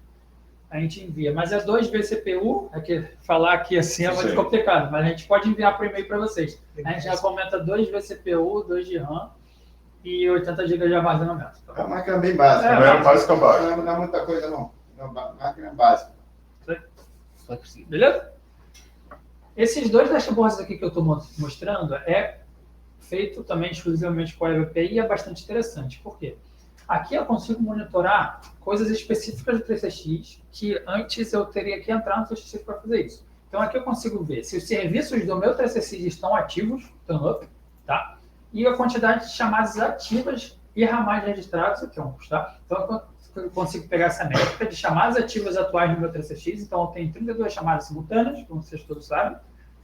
a gente envia. Mas é 2 vezes CPU, é que falar aqui assim é muito complicado, mas a gente pode enviar por e-mail para vocês. A gente já comenta 2 vezes CPU, 2 de RAM e 80 GB de armazenamento. É uma máquina bem básica. Não é básica básica. Não é muita coisa, não. É uma máquina básica. Foi possível. Beleza? Esses dois dashboards aqui que eu estou mostrando é feito também exclusivamente com a Web API e é bastante interessante. Por quê? Aqui eu consigo monitorar coisas específicas do 3CX que antes eu teria que entrar no 3CX para fazer isso. Então aqui eu consigo ver se os serviços do meu 3CX estão ativos, estão up, tá? E a quantidade de chamadas ativas e ramais registrados aqui, tá? Então eu consigo pegar essa métrica de chamadas ativas atuais no meu 3CX. Então eu tenho 32 chamadas simultâneas, como vocês todos sabem.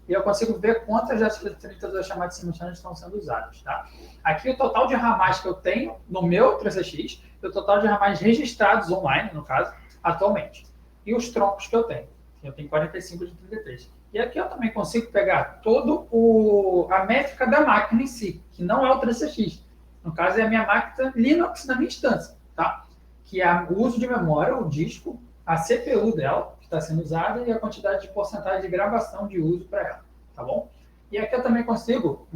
E eu consigo ver quantas dessas 32 chamadas simultâneas estão sendo usadas, tá? Aqui o total de ramais que eu tenho no meu 3CX e o total de ramais registrados online, no caso, atualmente. E os troncos que eu tenho. Eu tenho 45 de 33. E aqui eu também consigo pegar toda a métrica da máquina em si, que não é o 3CX. No caso, é a minha máquina Linux na minha instância, tá? Que é o uso de memória, o disco, a CPU dela, que está sendo usada, e a quantidade de porcentagem de gravação de uso para ela, tá bom? E aqui eu também consigo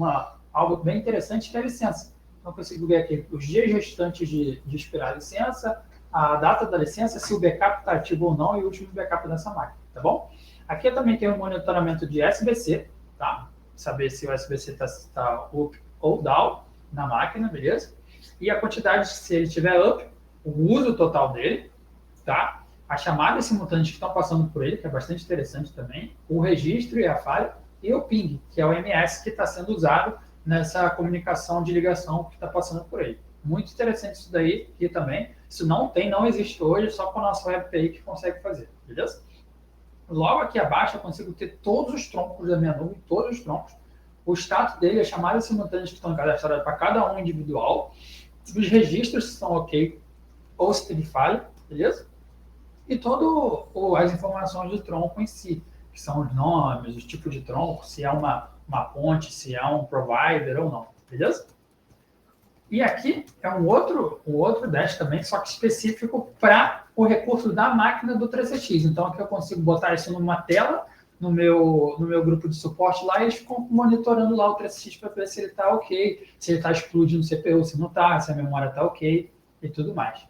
algo bem interessante, que é a licença. Então, eu consigo ver aqui os dias restantes de expirar a licença, a data da licença, se o backup está ativo ou não, e o último backup dessa máquina, tá bom? Aqui eu também tenho um monitoramento de SBC, tá? Saber se o SBC está up ou down na máquina, beleza? E a quantidade, se ele estiver up, o uso total dele, tá? As chamadas simultâneas que estão passando por ele, que é bastante interessante também, o registro e a falha, e o ping, que é o MS que está sendo usado nessa comunicação de ligação que está passando por ele. Muito interessante isso daí, e também, isso não existe hoje, só com a nossa Web API que consegue fazer, beleza? Logo aqui abaixo eu consigo ter todos os troncos da minha nuvem, todos os troncos, o status dele, as chamadas simultâneas que estão cadastradas para cada um individual, os registros se estão ok, ou se teve falha, beleza? E todas as informações do tronco em si, que são os nomes, os tipos de tronco, se é uma ponte, se é um provider ou não, beleza? E aqui é um outro dash também, só que específico para o recurso da máquina do 3CX. Então aqui eu consigo botar isso numa tela, no meu grupo de suporte lá, e eles ficam monitorando lá o 3CX para ver se ele está ok, se ele está explodindo o CPU, se não está, se a memória está ok e tudo mais.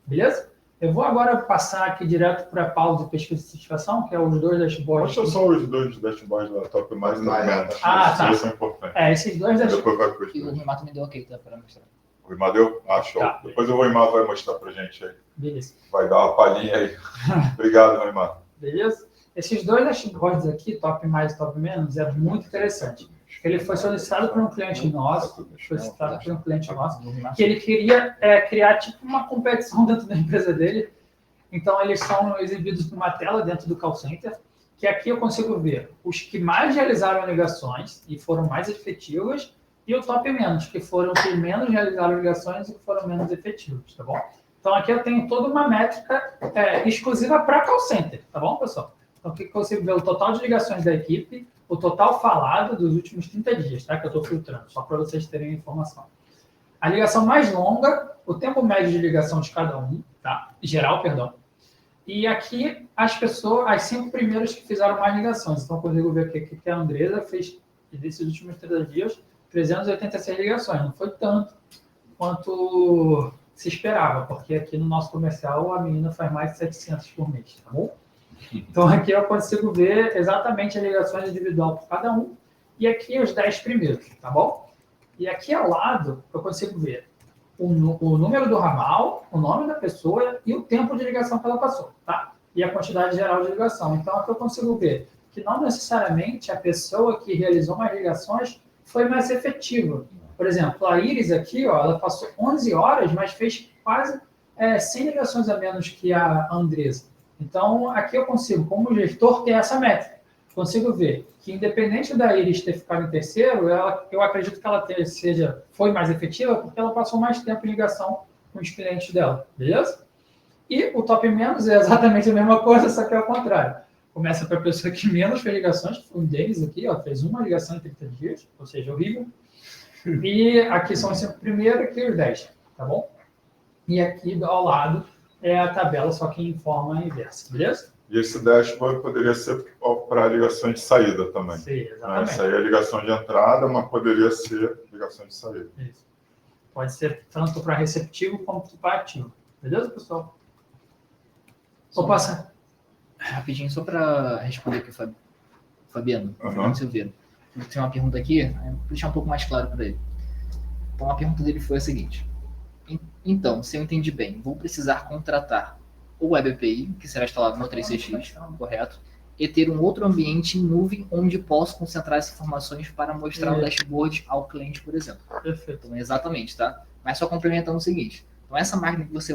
Beleza? Eu vou agora passar aqui direto para a pausa de pesquisa de satisfação, que é os dois dashboards. Mostra só os dois dashboards da Top mais também. Tá. Isso é importante. Esses dois dashboards. E o Rimar também deu ok, tá? Para mostrar. O Rimar deu? Show. Tá. Depois o Rimar vai mostrar pra gente aí. Beleza. Vai dar uma palhinha aí. Obrigado, Rimar. Beleza? Esses dois dashboards aqui, top mais e top menos, é muito interessante. Ele foi solicitado por um cliente nosso, que ele queria criar tipo uma competição dentro da empresa dele. Então, eles são exibidos numa tela dentro do call center, que aqui eu consigo ver os que mais realizaram ligações e foram mais efetivas, e o top menos, que foram os que menos realizaram ligações e que foram menos efetivos, tá bom? Então, aqui eu tenho toda uma métrica exclusiva para call center, tá bom, pessoal? Então, aqui eu consigo ver o total de ligações da equipe, o total falado dos últimos 30 dias, tá? Que eu estou filtrando, só para vocês terem a informação. A ligação mais longa, o tempo médio de ligação de cada um, tá? Geral, perdão. E aqui as 5 primeiras que fizeram mais ligações. Então, eu consigo ver aqui que a Andresa fez, nesses últimos 30 dias, 386 ligações. Não foi tanto quanto se esperava, porque aqui no nosso comercial a menina faz mais de 700 por mês, tá bom? Então, aqui eu consigo ver exatamente as ligações individual por cada um, e aqui os 10 primeiros, tá bom? E aqui ao lado, eu consigo ver o número do ramal, o nome da pessoa e o tempo de ligação que ela passou, tá? E a quantidade geral de ligação. Então, aqui eu consigo ver que não necessariamente a pessoa que realizou mais ligações foi mais efetiva. Por exemplo, a Iris aqui, ó, ela passou 11 horas, mas fez quase 100 ligações a menos que a Andresa. Então, aqui eu consigo, como gestor, ter essa métrica. Consigo ver que, independente da Iris ter ficado em terceiro, eu acredito que ela foi mais efetiva porque ela passou mais tempo em ligação com os clientes dela, beleza? E o top menos é exatamente a mesma coisa, só que é ao contrário. Começa para a pessoa que menos fez ligações, que foi um deles aqui, ó, fez uma ligação em 30 dias, ou seja, horrível. E aqui são os 5 primeiros e aqui os 10, tá bom? E aqui ao lado é a tabela, só que em forma inversa, beleza? E esse dashboard poderia ser para ligações de saída também. Sim, exatamente. Essa aí é ligação de entrada, mas poderia ser ligação de saída. Isso. Pode ser tanto para receptivo quanto para ativo. Beleza, pessoal? Vou passar. Rapidinho, só para responder aqui, Fábio. Fabiano, Aham. Fabiano Silveira. Tem uma pergunta aqui, vou deixar um pouco mais claro para ele. Então, a pergunta dele foi a seguinte. Então, se eu entendi bem, vou precisar contratar o Web API, que será instalado no 3CX, correto? E ter um outro ambiente em nuvem onde posso concentrar essas informações para mostrar o dashboard ao cliente, por exemplo. Perfeito. Então, exatamente, tá? Mas só complementando o seguinte. Então, essa máquina que você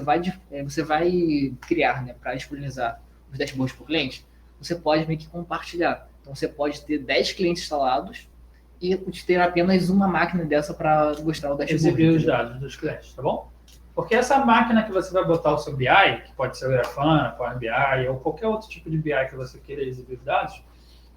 vai criar, né, para disponibilizar os dashboards para o cliente, você pode meio que compartilhar. Então, você pode ter 10 clientes instalados e ter apenas uma máquina dessa para mostrar o dashboard. Exibir os entendeu? dados dos clientes, tá bom? Porque essa máquina que você vai botar o seu BI, que pode ser o Grafana, Power BI ou qualquer outro tipo de BI que você queira exibir os dados,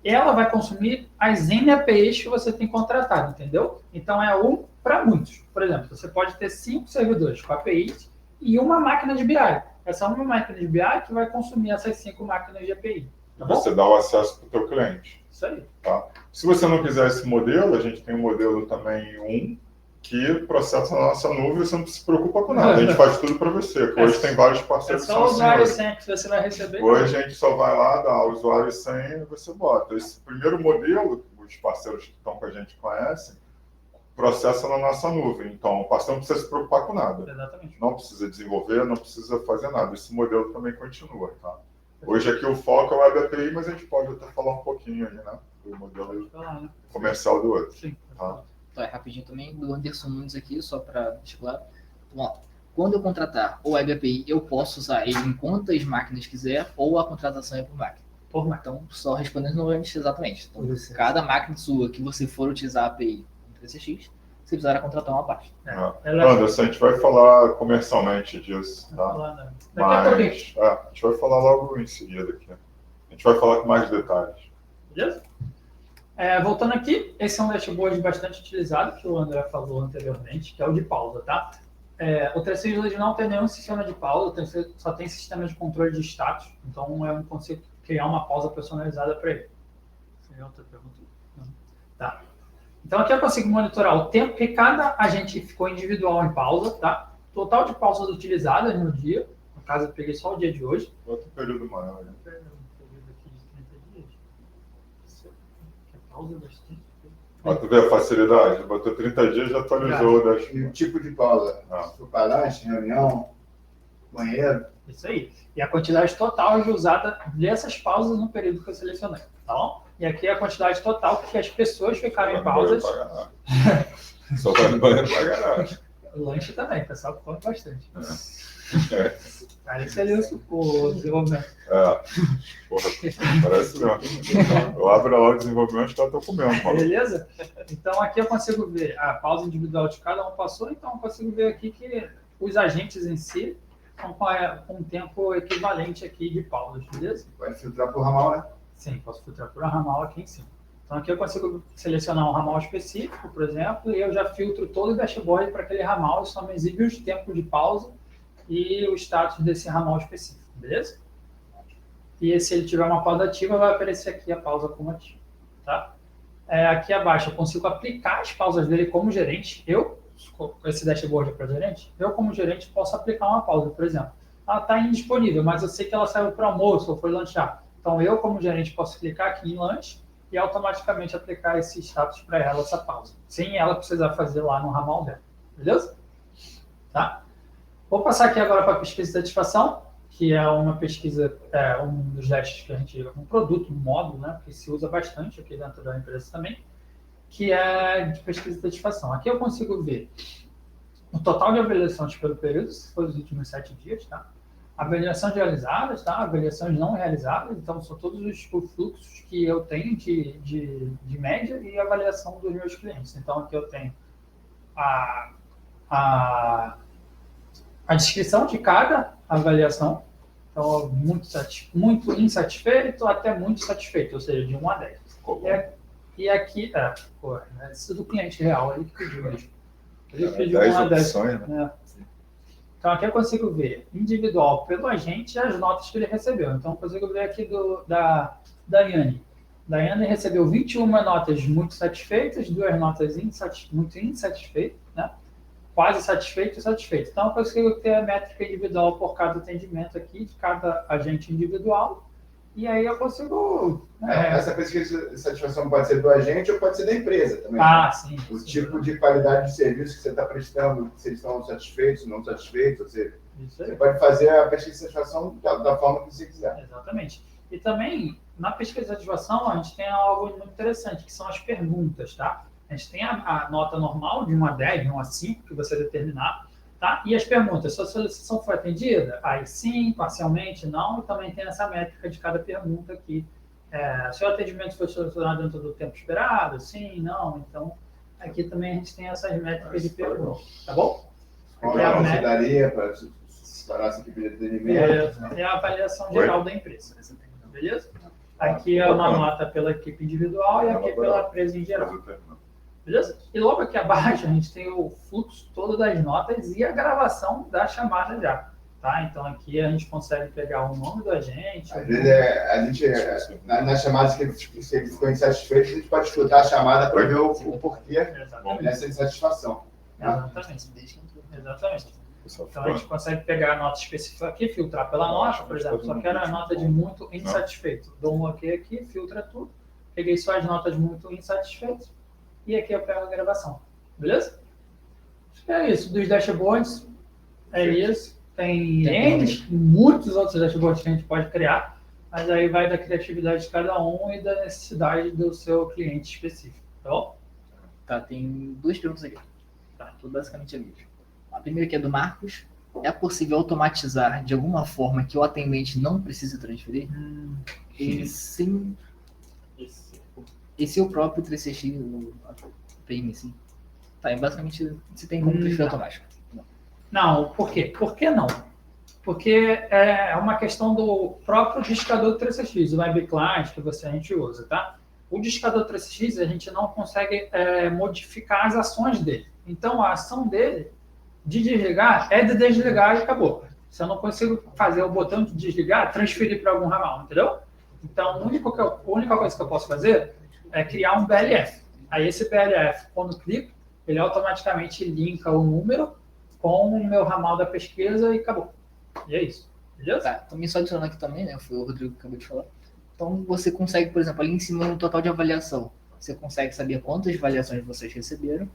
ela vai consumir as N APIs que você tem contratado, entendeu? Então é um para muitos. Por exemplo, você pode ter 5 servidores com APIs e uma máquina de BI. Essa é uma máquina de BI que vai consumir essas 5 máquinas de API. Tá bom? Você dá o acesso para o teu cliente. Isso aí. Tá? Se você não quiser esse modelo, a gente tem um modelo também que processa na nossa nuvem e você não se preocupa com nada. A gente faz tudo para você. Que hoje tem vários É parceiros que só são o assim usuário hoje. sem que você vai receber. Hoje a gente só vai lá, dá o usuário e senha e você bota. Esse primeiro modelo, os parceiros que estão com a gente conhecem, processa na nossa nuvem. Então, o parceiro não precisa se preocupar com nada. Exatamente. Não precisa desenvolver, não precisa fazer nada. Esse modelo também continua, tá? Hoje aqui o foco é o Web API, mas a gente pode até falar um pouquinho aí, né? Do modelo Falar, né? comercial do outro. Sim. Tá? Então, é rapidinho também, do Anderson Nunes aqui, só para deixar claro. Então, ó, quando eu contratar o Web API, eu posso usar ele em quantas máquinas quiser ou a contratação é por máquina? Por máquina. Então, só respondendo novamente, exatamente. Então, Isso. cada máquina sua que você for utilizar a API no 3CX, você precisará contratar uma parte. Anderson, a gente vai falar comercialmente disso, tá? Falar, né? Daqui a pouquinho. Mas a gente vai falar logo em seguida aqui. A gente vai falar com mais detalhes. Beleza? Voltando aqui, esse é um dashboard bastante utilizado, que o André falou anteriormente, que é o de pausa, tá? O 3CX hoje não tem nenhum sistema de pausa, só tem sistema de controle de status, então eu não consigo criar uma pausa personalizada para ele. Tem outra pergunta? Não. Tá. Então aqui eu consigo monitorar o tempo que cada agente ficou individual em pausa, tá? Total de pausas utilizadas no dia, no caso eu peguei só o dia de hoje. Outro período maior. Né? Período aqui de 30 dias. Pausa das 30 dias. Ó, tu vê a facilidade? Botou 30 dias e já atualizou o E o dashboard. tipo de pausa? Se for palestra, reunião, banheiro. Isso aí. E a quantidade total de usada dessas pausas no período que eu selecionei, tá bom? E aqui é a quantidade total que as pessoas ficaram em pausas. Só vai no banheiro pagar nada. O lanche também, o pessoal come bastante. Parece ali o desenvolvimento. Porra, parece mesmo. Eu abro lá o desenvolvimento e já estou comendo. Maluco. Beleza? Então aqui eu consigo ver a pausa individual de cada um passou, então eu consigo ver aqui que os agentes em si estão com um tempo equivalente aqui de pausas, beleza? Vai filtrar por ramal, né? Sim, posso filtrar por ramal aqui em cima. Então aqui eu consigo selecionar um ramal específico, por exemplo, e eu já filtro todo o dashboard para aquele ramal e só me exibe os tempos de pausa e o status desse ramal específico, beleza? E se ele tiver uma pausa ativa, vai aparecer aqui a pausa como ativa, tá? Aqui abaixo eu consigo aplicar as pausas dele como gerente. Esse dashboard é para gerente, eu como gerente posso aplicar uma pausa, por exemplo. Ela está indisponível, mas eu sei que ela saiu para almoço ou foi lanchar. Então eu como gerente posso clicar aqui em lanche e automaticamente aplicar esse status para ela, essa pausa, sem ela precisar fazer lá no ramal dela, beleza? Tá? Vou passar aqui agora para a pesquisa de satisfação, que é uma pesquisa, um dos dashes que a gente, um produto, um módulo, né, que se usa bastante aqui dentro da empresa também, que é de pesquisa de satisfação. Aqui eu consigo ver o total de avaliações pelo período, se for os últimos 7 dias, tá? Avaliações realizadas, tá? Avaliações não realizadas, então são todos os fluxos que eu tenho de média e avaliação dos meus clientes. Então aqui eu tenho a descrição de cada avaliação, então muito insatisfeito até muito satisfeito, ou seja, de 1 a 10. E aqui, isso do cliente real, ele que pediu mesmo. Ele pediu 1 a 10. Opções, né? Então aqui eu consigo ver individual pelo agente as notas que ele recebeu. Então eu consigo ver aqui da Daiane. Daiane recebeu 21 notas muito satisfeitas, 2 notas muito insatisfeitas, né? Quase satisfeito e satisfeito. Então eu consigo ter a métrica individual por cada atendimento aqui, de cada agente individual, e aí eu consigo... Essa pesquisa de satisfação pode ser do agente ou pode ser da empresa também. Ah, sim. O tipo de qualidade de serviço que você está prestando, se eles estão satisfeitos, não satisfeitos, ou seja, Isso aí. você pode fazer a pesquisa de satisfação da forma que você quiser. Exatamente. E também, na pesquisa de satisfação, a gente tem algo muito interessante, que são as perguntas, tá? A gente tem a nota normal, de 1 a 10, de 1 a 5, que você determinar, tá? E as perguntas, sua solicitação foi atendida? Aí sim, parcialmente, não. E também tem essa métrica de cada pergunta aqui. Seu atendimento foi solucionado dentro do tempo esperado? Sim, não. Então, aqui também a gente tem essas métricas de perguntas, tá bom? Qual é a você daria para separar essa equipe de atendimento? É a avaliação geral da empresa. Beleza? Aqui é uma nota pela equipe individual e aqui pela empresa em geral. Beleza? E logo aqui abaixo a gente tem o fluxo todo das notas e a gravação da chamada já. Tá? Então aqui a gente consegue pegar o nome do agente. Às vezes nas chamadas que eles ficam insatisfeitos, a gente pode escutar a chamada para ver o porquê dessa insatisfação. Exatamente. Então a gente consegue pegar a nota específica aqui, filtrar pela nota, por exemplo, só quero a nota de muito insatisfeito. Dou um OK aqui, filtra tudo. Peguei só as notas muito insatisfeitas. E aqui eu pego a gravação. Beleza? Acho que é isso. Dos dashboards, é isso. Tem muitos outros dashboards que a gente pode criar, mas aí vai da criatividade de cada um e da necessidade do seu cliente específico. Tá bom? Tá, tem 2 perguntas aqui. Tá, tudo basicamente é mesmo. A primeira que é do Marcos. É possível automatizar de alguma forma que o atendente não precise transferir? E sim. Esse é o próprio 3CX, o PM, sim. Tá, e basicamente você tem como transferir automático. Não, por quê? Por que não? Porque é uma questão do próprio discador do 3CX, o Web Client que a gente usa, tá? O discador 3CX, a gente não consegue modificar as ações dele. Então, a ação dele de desligar é de desligar e acabou. Se eu não consigo fazer o botão de desligar, transferir para algum ramal, entendeu? Então, a única coisa que eu posso fazer é criar um BLF. Aí esse BLF, quando clico, ele automaticamente linka o número com o meu ramal da pesquisa e acabou. E é isso. Beleza? Tá, também só adicionando aqui também, né? Foi o Rodrigo que acabou de falar. Então você consegue, por exemplo, ali em cima no total de avaliação, você consegue saber quantas avaliações vocês receberam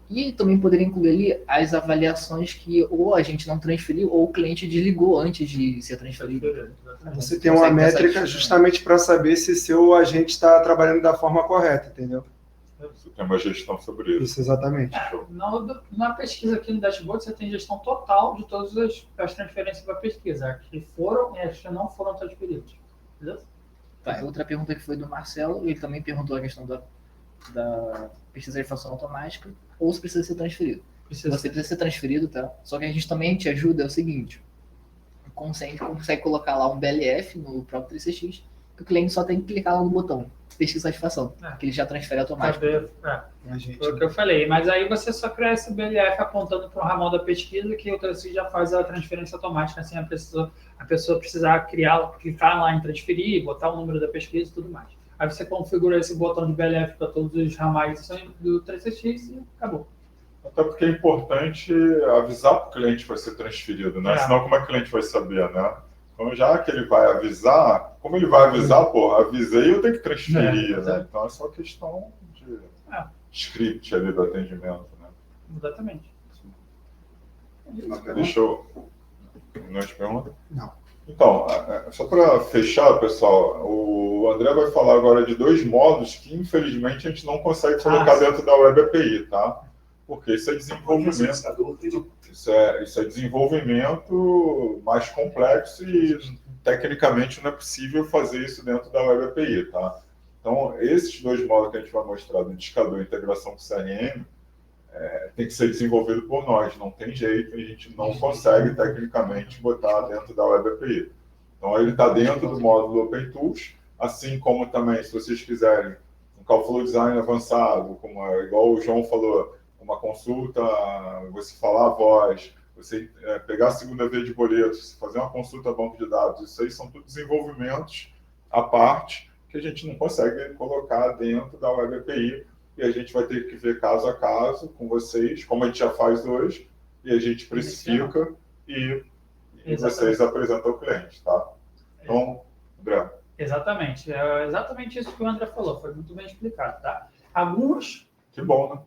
e também poderia incluir ali as avaliações que ou a gente não transferiu ou o cliente desligou antes de ser transferido. Você tem uma métrica justamente para saber se seu agente está trabalhando da forma correta, entendeu? Você tem uma gestão sobre isso. Isso, exatamente. Na pesquisa aqui no dashboard, você tem gestão total de todas as transferências da pesquisa, as que foram e as que não foram transferidas. Beleza? Tá, outra pergunta que foi do Marcelo, ele também perguntou a questão da pesquisa de fação automática, ou se precisa ser transferido. Você precisa ser transferido, tá? Só que a gente também te ajuda, é o seguinte, consegue colocar lá um BLF no próprio 3CX, que o cliente só tem que clicar lá no botão, pesquisa de satisfação, que ele já transfere automático. Foi o que eu falei, mas aí você só cria esse BLF apontando para o ramal da pesquisa, que o 3CX já faz a transferência automática, assim a pessoa precisar clicar lá em transferir, botar o número da pesquisa e tudo mais. Aí você configura esse botão de BLF para todos os ramais do 3CX e acabou. Até porque é importante avisar para o cliente que vai ser transferido, né? Senão como é que o cliente vai saber, né? Então já que ele vai avisar, como ele vai avisar, avisei, eu tenho que transferir, né? Então é só questão de script ali do atendimento, né? Exatamente. Deixa eu... Não te pergunta? Não. Então, só para fechar, pessoal, o André vai falar agora de 2 modos que, infelizmente, a gente não consegue colocar dentro da Web API, tá? Porque isso é desenvolvimento. Isso é desenvolvimento mais complexo e, tecnicamente, não é possível fazer isso dentro da Web API, tá? Então, esses 2 modos que a gente vai mostrar do indicador e integração com o CRM, tem que ser desenvolvido por nós, não tem jeito, a gente não consegue tecnicamente botar dentro da Web API. Então ele está dentro do módulo OpenTools, assim como também, se vocês quiserem, um Callflow Design avançado, igual o João falou, uma consulta, você falar a voz, você pegar a segunda via de boletos, fazer uma consulta a banco de dados, isso aí são tudo desenvolvimentos à parte que a gente não consegue colocar dentro da Web API, e a gente vai ter que ver caso a caso com vocês, como a gente já faz hoje, e a gente precifica e vocês apresentam ao cliente, tá? Então, André. Exatamente. É exatamente isso que o André falou. Foi muito bem explicado, tá? Alguns Que bom, né?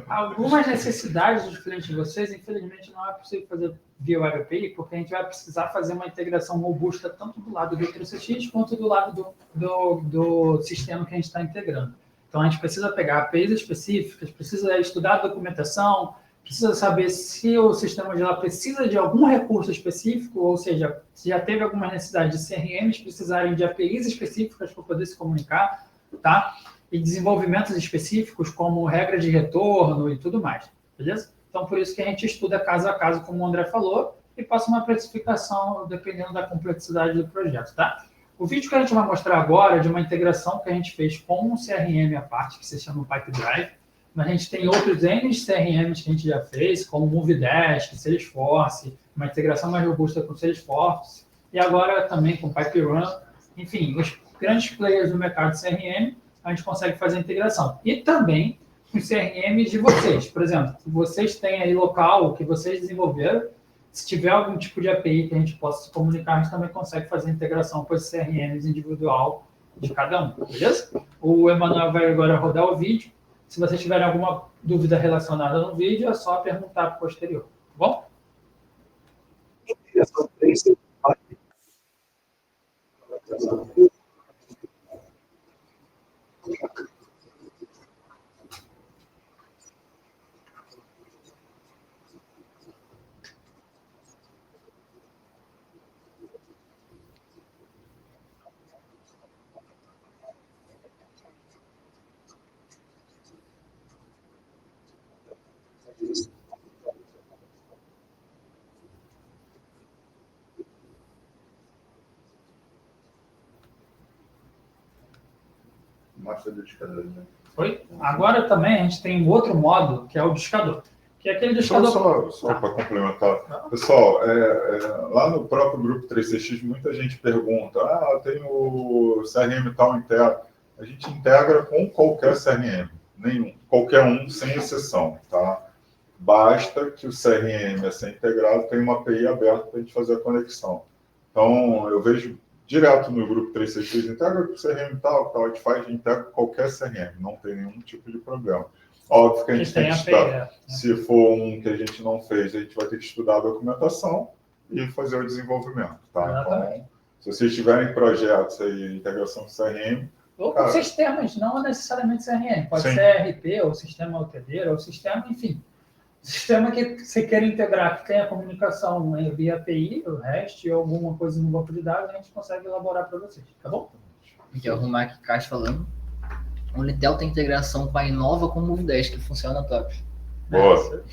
algumas necessidades dos clientes de vocês, infelizmente, não é possível fazer via Web API, porque a gente vai precisar fazer uma integração robusta tanto do lado do 360 quanto do lado do sistema que a gente está integrando. Então, a gente precisa pegar APIs específicas, precisa estudar a documentação, precisa saber se o sistema de lá precisa de algum recurso específico, ou seja, se já teve alguma necessidade de CRMs precisarem de APIs específicas para poder se comunicar, tá? E desenvolvimentos específicos, como regra de retorno e tudo mais, beleza? Então, por isso que a gente estuda caso a caso, como o André falou, e passa uma precificação dependendo da complexidade do projeto, tá? O vídeo que a gente vai mostrar agora é de uma integração que a gente fez com um CRM à parte, que se chama Pipedrive, mas a gente tem outros N CRMs que a gente já fez, como Movidesk, Salesforce, uma integração mais robusta com Salesforce, e agora também com PipeRun. Enfim, os grandes players do mercado de CRM, a gente consegue fazer a integração. E também os CRMs de vocês. Por exemplo, se vocês têm aí local que vocês desenvolveram, se tiver algum tipo de API que a gente possa se comunicar, a gente também consegue fazer a integração com os CRMs individual de cada um, beleza? O Emanuel vai agora rodar o vídeo. Se vocês tiverem alguma dúvida relacionada no vídeo, é só perguntar posterior, tá bom? Mostra do discador, né? Foi? Agora também a gente tem um outro modo, que é o discador. Que é aquele Só, discador... só para complementar. Pessoal, lá no próprio grupo 3CX, muita gente pergunta, tem o CRM tal integra. A gente integra com qualquer CRM, nenhum, qualquer um, sem exceção, tá? Basta que o CRM a ser integrado tenha uma API aberta para a gente fazer a conexão. Então, eu vejo direto no grupo 3CX, integra com o CRM tal, a gente faz, integra com qualquer CRM, não tem nenhum tipo de problema. Óbvio que a gente tem que estudar. Se for um que a gente não fez, a gente vai ter que estudar a documentação e fazer o desenvolvimento, tá? Então, se vocês tiverem projetos aí, integração com CRM... Ou com sistemas, não necessariamente CRM. Pode ser RP, ou sistema hospedeiro, ou sistema, enfim. Sistema que você queira integrar, que tenha comunicação via API, o REST, ou alguma coisa no banco de dados, a gente consegue elaborar para vocês, tá bom? Aqui é o Rumac Caixa falando. O Unitel tem integração com a Inova com o Movidesk, que funciona top. Boa.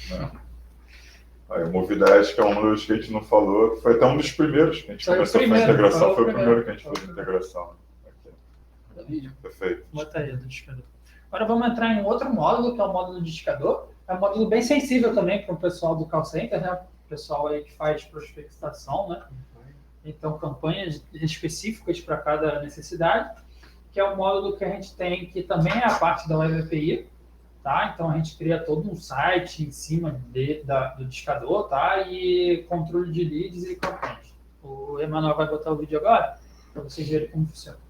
Aí, o Movidesk é um dos que a gente não falou, foi até um dos primeiros que a gente começou a fazer a integração, foi o primeiro que a gente fez a integração. Perfeito. Bota aí do discador. Agora vamos entrar em outro módulo, que é o módulo do discador. É um módulo bem sensível também para o pessoal do call center, né? O pessoal aí que faz prospectação, né? Então, campanhas específicas para cada necessidade, que é um módulo que a gente tem, que também é a parte da Web API, tá? Então, a gente cria todo um site em cima do discador, tá? E controle de leads e campanhas. O Emanuel vai botar o vídeo agora, para vocês verem como funciona.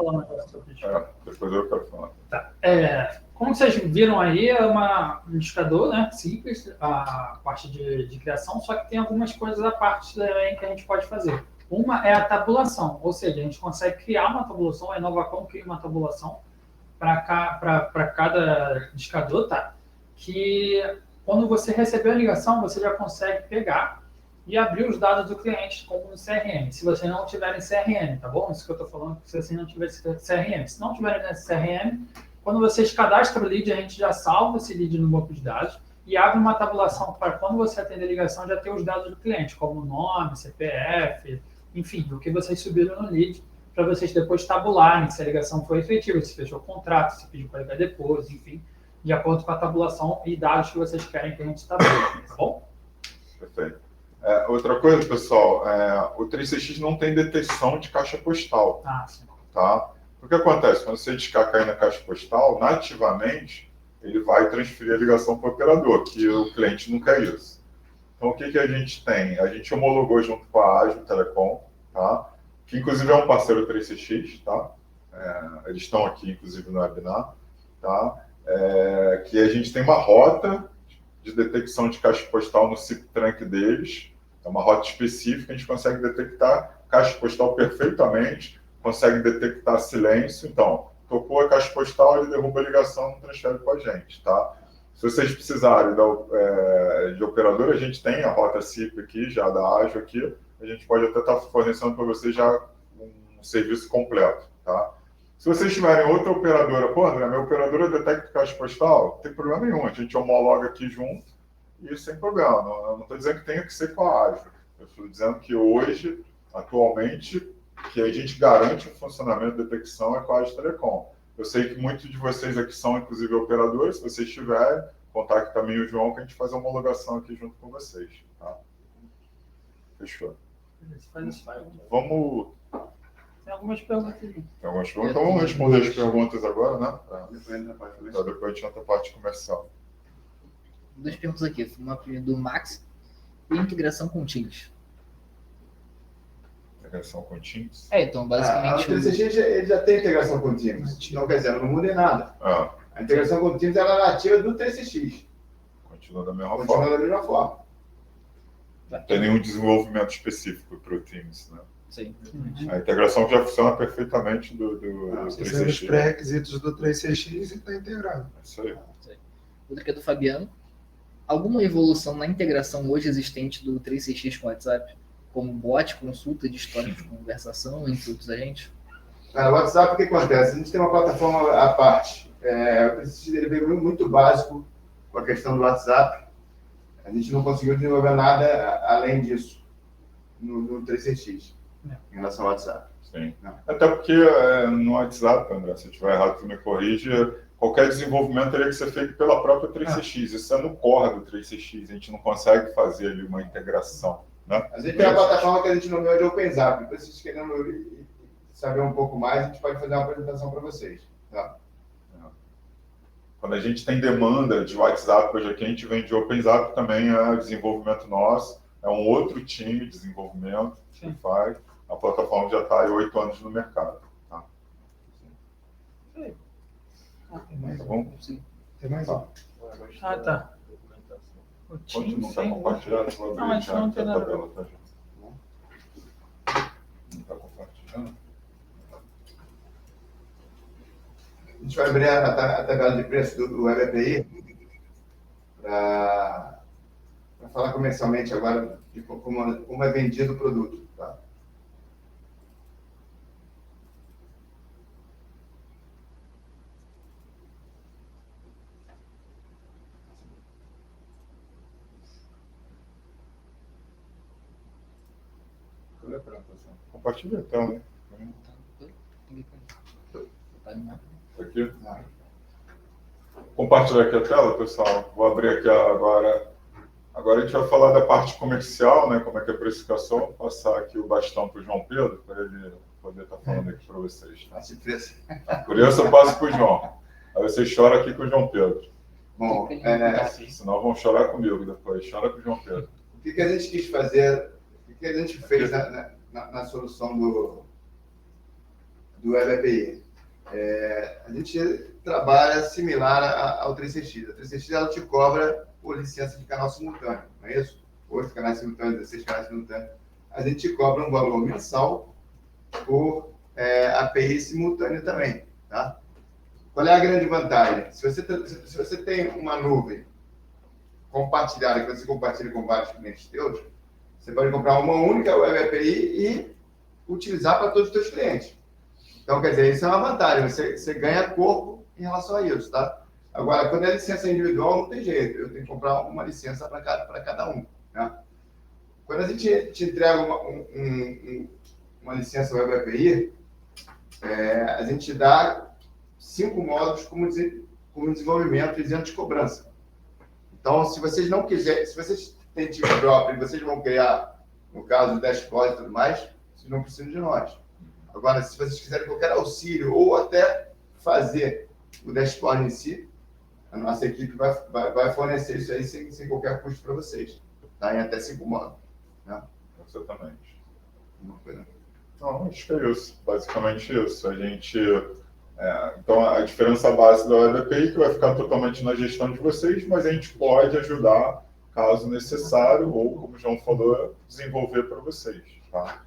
falar um negócio sobre isso. Depois eu quero falar. Tá. Como vocês viram aí, é um indicador, né, simples, a parte de criação, só que tem algumas coisas à parte também que a gente pode fazer. Uma é a tabulação, ou seja, a gente consegue criar uma tabulação, a Inovacom cria uma tabulação para cada indicador, tá? Que quando você receber a ligação, você já consegue pegar e abrir os dados do cliente como no CRM, se você não tiver em CRM, tá bom? Isso que eu estou falando, se você não tiver CRM. Se não tiver em CRM, quando vocês cadastram o lead, a gente já salva esse lead no banco de dados e abre uma tabulação para quando você atender a ligação já ter os dados do cliente, como nome, CPF, enfim, o que vocês subiram no lead, para vocês depois tabularem se a ligação foi efetiva, se fechou o contrato, se pediu para ligar depois, enfim, de acordo com a tabulação e dados que vocês querem que a gente tabule, tá bom? Perfeito. Outra coisa, pessoal, o 3CX não tem detecção de caixa postal. Sim. Tá? O que acontece? Quando você discar cair na caixa postal, nativamente, ele vai transferir a ligação para o operador, que o cliente não quer isso. Então, o que a gente tem? A gente homologou junto com a Ágil Telecom, tá? Que inclusive é um parceiro 3CX, tá? Eles estão aqui, inclusive, no webinar, tá? Que a gente tem uma rota de detecção de caixa postal no CIP-Trunk deles, é uma rota específica, a gente consegue detectar caixa postal perfeitamente, consegue detectar silêncio, então, tocou a caixa postal, ele derruba a ligação e transfere para a gente, tá? Se vocês precisarem de operador, a gente tem a rota CIP aqui, já da Ágil aqui, a gente pode até estar fornecendo para vocês já um serviço completo, tá? Se vocês tiverem outra operadora, André, minha operadora detecta caixa postal, não tem problema nenhum, a gente homologa aqui junto e sem problema. Eu não estou dizendo que tenha que ser com a Ágil, eu estou dizendo que hoje, atualmente, que a gente garante o funcionamento da detecção é com a Ágil Telecom. Eu sei que muitos de vocês aqui são, inclusive, operadores, se vocês tiverem, contacte também o João, que a gente faz a homologação aqui junto com vocês, tá? Fechou. Vamos... Tem algumas perguntas aqui. Tem algumas perguntas? Então vamos responder as perguntas agora, né? Depois a gente entra na parte comercial. Duas perguntas aqui. Uma primeira do Max e integração com Teams. Integração com Teams? Então, basicamente... O 3CX ele já tem integração com Teams. Não quer dizer, não muda em nada. A integração com Teams ela é nativa do 3CX. Continua da mesma Continua forma. da mesma forma. Não tem nenhum desenvolvimento específico para o Teams, né? Sim. A integração já funciona perfeitamente do Você segue os 3CX. pré-requisitos do 3CX e está integrado. É isso aí. Outra que é do Fabiano. Alguma evolução na integração hoje existente do 3CX com o WhatsApp? Como bot, consulta de histórico de conversação entre outros agentes? O WhatsApp, o que acontece? A gente tem uma plataforma à parte. O 3CX ele veio muito básico com a questão do WhatsApp. A gente não conseguiu desenvolver nada além disso no 3CX, em relação ao WhatsApp. Sim. Não. Até porque no WhatsApp, André, se eu estiver errado, tu me corrige, qualquer desenvolvimento teria que ser feito pela própria 3CX. Isso é no core do 3CX, a gente não consegue fazer ali uma integração. Né? A gente tem uma plataforma que a gente nomeou de OpenZap. Então, se vocês querem saber um pouco mais, a gente pode fazer uma apresentação para vocês. Tá? Quando a gente tem demanda de WhatsApp hoje aqui, a gente vem de OpenZap também, é desenvolvimento nosso, é um outro time de desenvolvimento que faz. A plataforma já está há 8 anos no mercado. Tá? Tá bom? Sim. Tem mais um. Tá. O Pode Teams não estar sem... compartilhado, vou abrir Não, a gente não tem a nada. tabela, tá, gente? Não está compartilhando? A gente vai abrir a tabela de preço do Web API para falar comercialmente agora de como é vendido o produto. Tá? Cadê a apresentação? Compartilha então, né? Aqui. Compartilhar aqui a tela, pessoal. Vou abrir aqui agora. Agora a gente vai falar da parte comercial, né? Como é que é a precificação. Vou passar aqui o bastão para o João Pedro, para ele poder estar falando aqui para vocês. Tá? Por isso eu passo para o João. Aí vocês choram aqui com o João Pedro. Bom, Senão vão chorar comigo depois. Chora com o João Pedro. o que a gente quis fazer, o que a gente fez na solução do Web API. A gente trabalha similar ao 3CX. A 3CX ela te cobra por licença de canal simultâneo, não é isso? 8 canais simultâneos, 16 canais simultâneos. A gente te cobra um valor mensal por API simultânea também, tá? Qual é a grande vantagem? Se você tem uma nuvem compartilhada, que você compartilha com vários clientes teus, você pode comprar uma única Web API e utilizar para todos os seus clientes. Então, quer dizer, isso é uma vantagem, você ganha corpo em relação a isso, tá? Agora, quando é licença individual, não tem jeito, eu tenho que comprar uma licença para cada um, né? Quando a gente te entrega uma licença Web API, a gente te dá 5 módulos como desenvolvimento isento de cobrança. Então, se vocês não quiserem, se vocês têm time próprio e vocês vão criar, no caso, o dashboard e tudo mais, vocês não precisam de nós. Agora, se vocês quiserem qualquer auxílio ou até fazer o dashboard em si, a nossa equipe vai fornecer isso aí sem qualquer custo para vocês, tá? Em até 5 módulos. Né? Exatamente. Uma coisa. Não, acho que é isso. Basicamente isso. A gente... então, a diferença base da Web API que vai ficar totalmente na gestão de vocês, mas a gente pode ajudar, caso necessário, ou, como o João falou, desenvolver para vocês. Tá?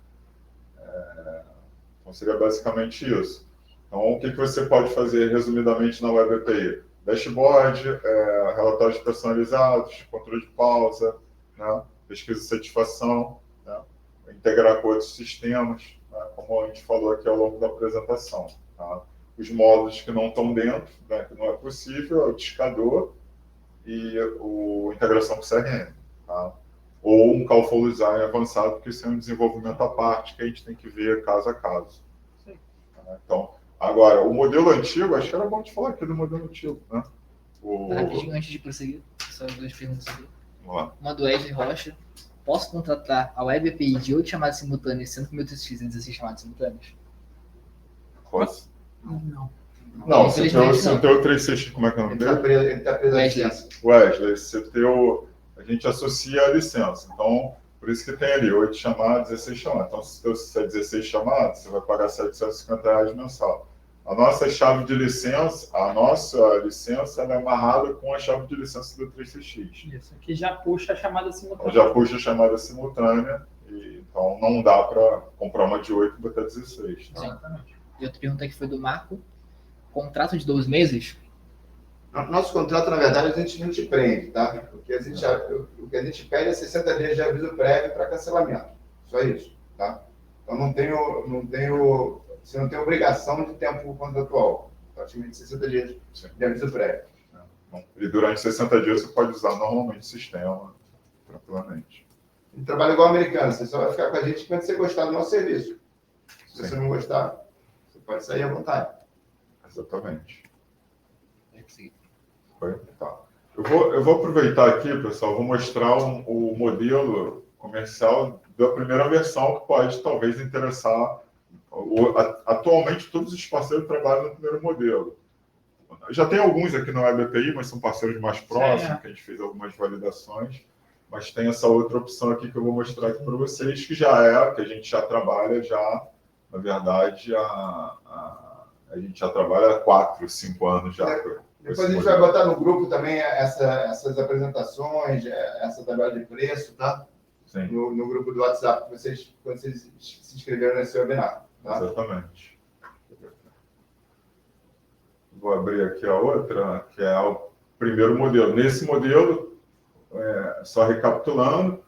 Então, seria basicamente isso. Então, o que você pode fazer, resumidamente, na Web API? Dashboard, relatórios personalizados, controle de pausa, né? Pesquisa de satisfação, né? Integrar com outros sistemas, né? Como a gente falou aqui ao longo da apresentação. Tá? Os módulos que não estão dentro, né? Que não é possível, é o discador e a integração com o CRM. Tá? Ou um Callflow Design avançado, porque isso é um desenvolvimento à parte que a gente tem que ver caso a caso. Sim. Então, agora, o modelo antigo, acho que era bom te falar aqui do modelo antigo, né? Rapidinho, antes de prosseguir, só 2 perguntas aqui. Vamos lá. Uma do Wesley Rocha. Posso contratar a Web API de 8 chamadas simultâneas, sendo que o meu 3x tem 16 chamadas simultâneas? Posso? Não. Não, Infelizmente, você não. tem o 3CX, como é que é o nome dele? Ele está preso à Wesley. licença. Wesley, a gente associa a licença. Então, por isso que tem ali 8 chamadas, 16 chamadas. Então, se é 16 chamadas, você vai pagar R$750 mensal. A nossa chave de licença, ela é amarrada com a chave de licença do 3CX. Isso aqui já puxa a chamada Então, simultânea. já puxa a chamada simultânea, então não dá para comprar uma de 8 e botar 16. Tá? Exatamente. E outra pergunta que foi do Marco. Contrato de 12 meses? Nosso contrato, na verdade, a gente não te prende, tá? O que a gente pede é 60 dias de aviso prévio para cancelamento. Só isso, tá? Então você não tem obrigação de tempo contratual. Praticamente 60 dias de aviso prévio. E durante 60 dias você pode usar normalmente o sistema tranquilamente. A gente trabalha igual americano, você só vai ficar com a gente quando você gostar do nosso serviço. Se você não gostar, você pode sair à vontade. Exatamente. Prosseguir. Foi? Tá. Eu vou aproveitar aqui, pessoal, vou mostrar o modelo comercial da primeira versão que pode talvez interessar. Atualmente todos os parceiros trabalham no primeiro modelo. Já tem alguns aqui no Web API, mas são parceiros mais próximos, que a gente fez algumas validações. Mas tem essa outra opção aqui que eu vou mostrar aqui para vocês, que que a gente já trabalha na verdade, a gente já trabalha há 4, 5 anos já. Depois a gente vai botar no grupo também essas apresentações, essa tabela de preço, tá? Sim. No grupo do WhatsApp, quando vocês se inscreveram nesse webinar. Tá? Exatamente. Vou abrir aqui a outra, que é o primeiro modelo. Nesse modelo, só recapitulando,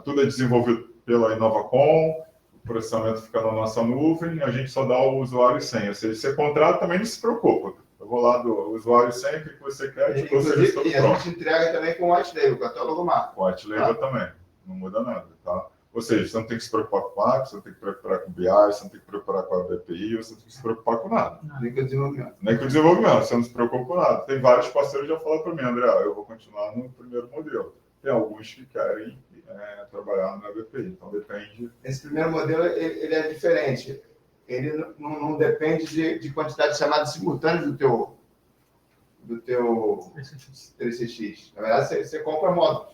tudo é desenvolvido pela Inovacom, o processamento fica na nossa nuvem, a gente só dá o usuário e senha. Ou seja, você contrata, também não se preocupa. Eu vou lá do usuário e senha, o que você quer, tipo, o serviço todo E a pronto. gente entrega também com o white label, com a tua logomarca. O white label também, não muda nada, tá? Ou seja, você não tem que se preocupar com o app, você não tem que se preocupar com o BI, você não tem que se preocupar com a BPI, você não tem que se preocupar com nada. Nem com o desenvolvimento. Nem com o desenvolvimento, você não se preocupa com nada. Tem vários parceiros que já falaram para mim, André, eu vou continuar no primeiro modelo. Tem alguns que querem trabalhar na BPI, então depende. Esse primeiro modelo, ele é diferente. Ele não depende de quantidade de chamadas simultâneas do teu 3CX. Na verdade, você compra módulos.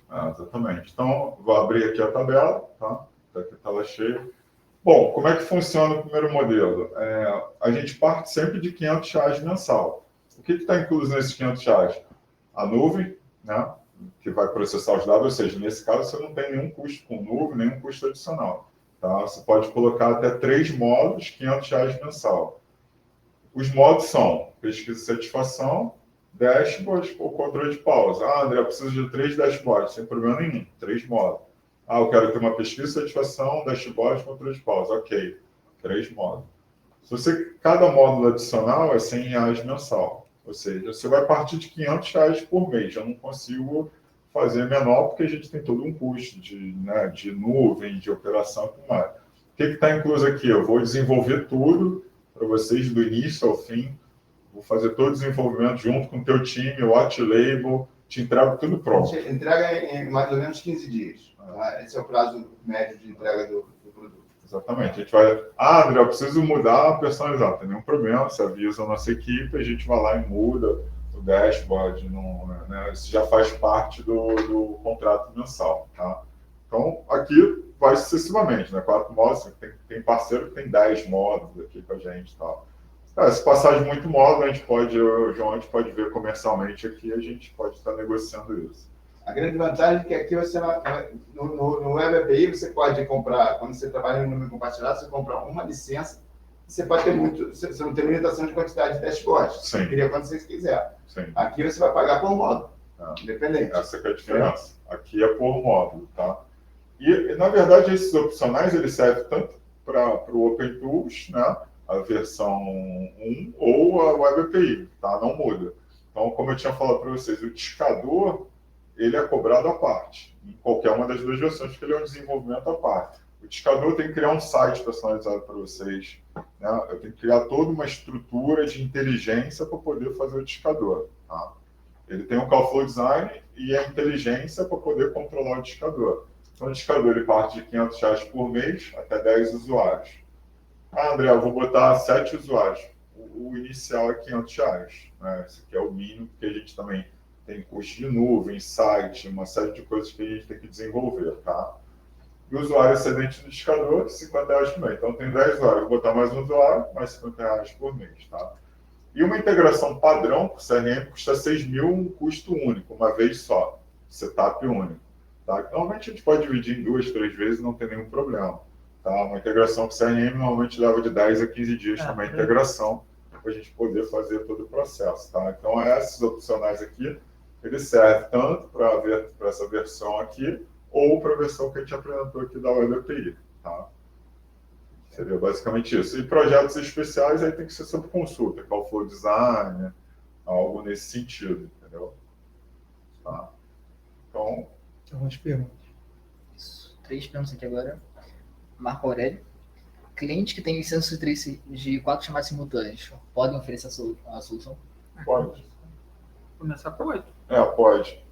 Exatamente. Então, vou abrir aqui a tabela, tá? Está aqui a tela cheia. Bom, como é que funciona o primeiro modelo? A gente parte sempre de R$ 500 mensal. O que está incluso nesses R$ 500? A nuvem, né, que vai processar os dados, ou seja, nesse caso você não tem nenhum custo com nuvem, nenhum custo adicional. Tá? Você pode colocar até 3 módulos, R$ 500 mensal. Os módulos são pesquisa e satisfação, dashboard ou controle de pausa. André, eu preciso de 3 dashboards, sem problema nenhum, 3 módulos. Eu quero ter uma pesquisa e satisfação, dashboard, controle de pausa. Ok, 3 módulos. Cada módulo adicional é R$ 100 mensal. Ou seja, você vai partir de R$ 500 por mês. Eu não consigo fazer menor porque a gente tem todo um custo de nuvem, de operação e tudo mais. O que está incluso aqui? Eu vou desenvolver tudo para vocês do início ao fim. Vou fazer todo o desenvolvimento junto com o teu time, o white label, te entrego tudo pronto. A gente entrega em mais ou menos 15 dias. Tá? Esse é o prazo médio de entrega do produto. Exatamente. A gente vai... André, eu preciso mudar a personalizar. Não tem nenhum problema. Você avisa a nossa equipe, a gente vai lá e muda o dashboard. Né? Isso já faz parte do contrato mensal. Tá? Então, aqui vai sucessivamente. Né? 4 módulos. Tem parceiro que tem 10 módulos aqui com a gente e tal. Se passar de muito módulo, a gente pode ver comercialmente aqui, a gente pode estar negociando isso. A grande vantagem é que aqui você no Web API você pode comprar, quando você trabalha no nuvem compartilhado, você compra uma licença, você pode ter você não tem limitação de quantidade de dashboards. Você cria quando você quiser. Sim. Aqui você vai pagar por módulo, independente. Essa que é a diferença. Aqui é por módulo, tá? E na verdade, esses opcionais, eles servem tanto para o OpenTools, né? A versão 1 ou a Web API, tá? Não muda. Então, como eu tinha falado para vocês, o discador, ele é cobrado à parte, em qualquer uma das duas versões, porque ele é um desenvolvimento à parte. O discador tem que criar um site personalizado para vocês, né? Eu tenho que criar toda uma estrutura de inteligência para poder fazer o discador, tá? Ele tem um Callflow Design e a inteligência para poder controlar o discador. Então, o discador ele parte de R$ 500 por mês até 10 usuários. André, eu vou botar 7 usuários. O inicial é R$ 500. Né? Esse aqui é o mínimo, porque a gente também tem custo de nuvem, site, uma série de coisas que a gente tem que desenvolver, tá? E o usuário excedente do discador, R$ 50 por mês. Então, tem 10 usuários. Vou botar mais um usuário, mais R$ 50 por mês, tá? E uma integração padrão por CRM custa 6.000, um custo único, uma vez só. Setup único. Tá? Então, normalmente a gente pode dividir em 2, 3 vezes, não tem nenhum problema. Tá? Uma integração com CRM normalmente leva de 10 a 15 dias também a integração, para a gente poder fazer todo o processo. Tá? Então, esses opcionais aqui, eles servem tanto para essa versão aqui, ou para a versão que a gente apresentou aqui da Web API. Tá? Seria basicamente isso. E projetos especiais aí tem que ser sob consulta, Callflow Design, algo nesse sentido, entendeu? Tá? Então... Algumas perguntas. Isso. 3 perguntas aqui agora. Marco Aurélio. Clientes que têm licença de 4 chamadas simultâneas podem oferecer a solução? Pode. Começar por 8. Pode.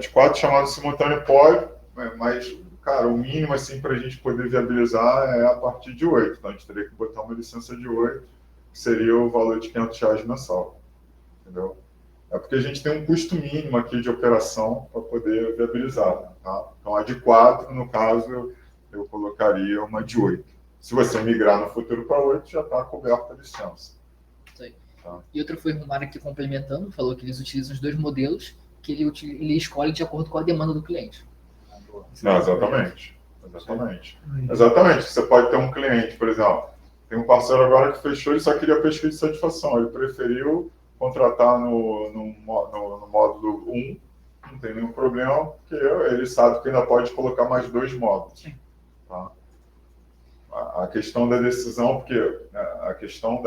De 4 chamadas simultâneas pode, mas, cara, o mínimo assim, para a gente poder viabilizar é a partir de 8. Então, a gente teria que botar uma licença de 8, que seria o valor de R$ 500 mensal. Entendeu? É porque a gente tem um custo mínimo aqui de operação para poder viabilizar. Tá? Então, a de 4, no caso, eu colocaria uma de 8. Se você migrar no futuro para 8, já está coberta a licença. Tá. E outro foi o Romário aqui complementando, falou que eles utilizam os 2 modelos, que ele escolhe de acordo com a demanda do cliente. Não, exatamente. Exatamente. Você pode ter um cliente, por exemplo, tem um parceiro agora que fechou e só queria pesquisa de satisfação. Ele preferiu contratar no módulo 1, não tem nenhum problema, porque ele sabe que ainda pode colocar mais 2 módulos. Tá? A questão da decisão, porque a questão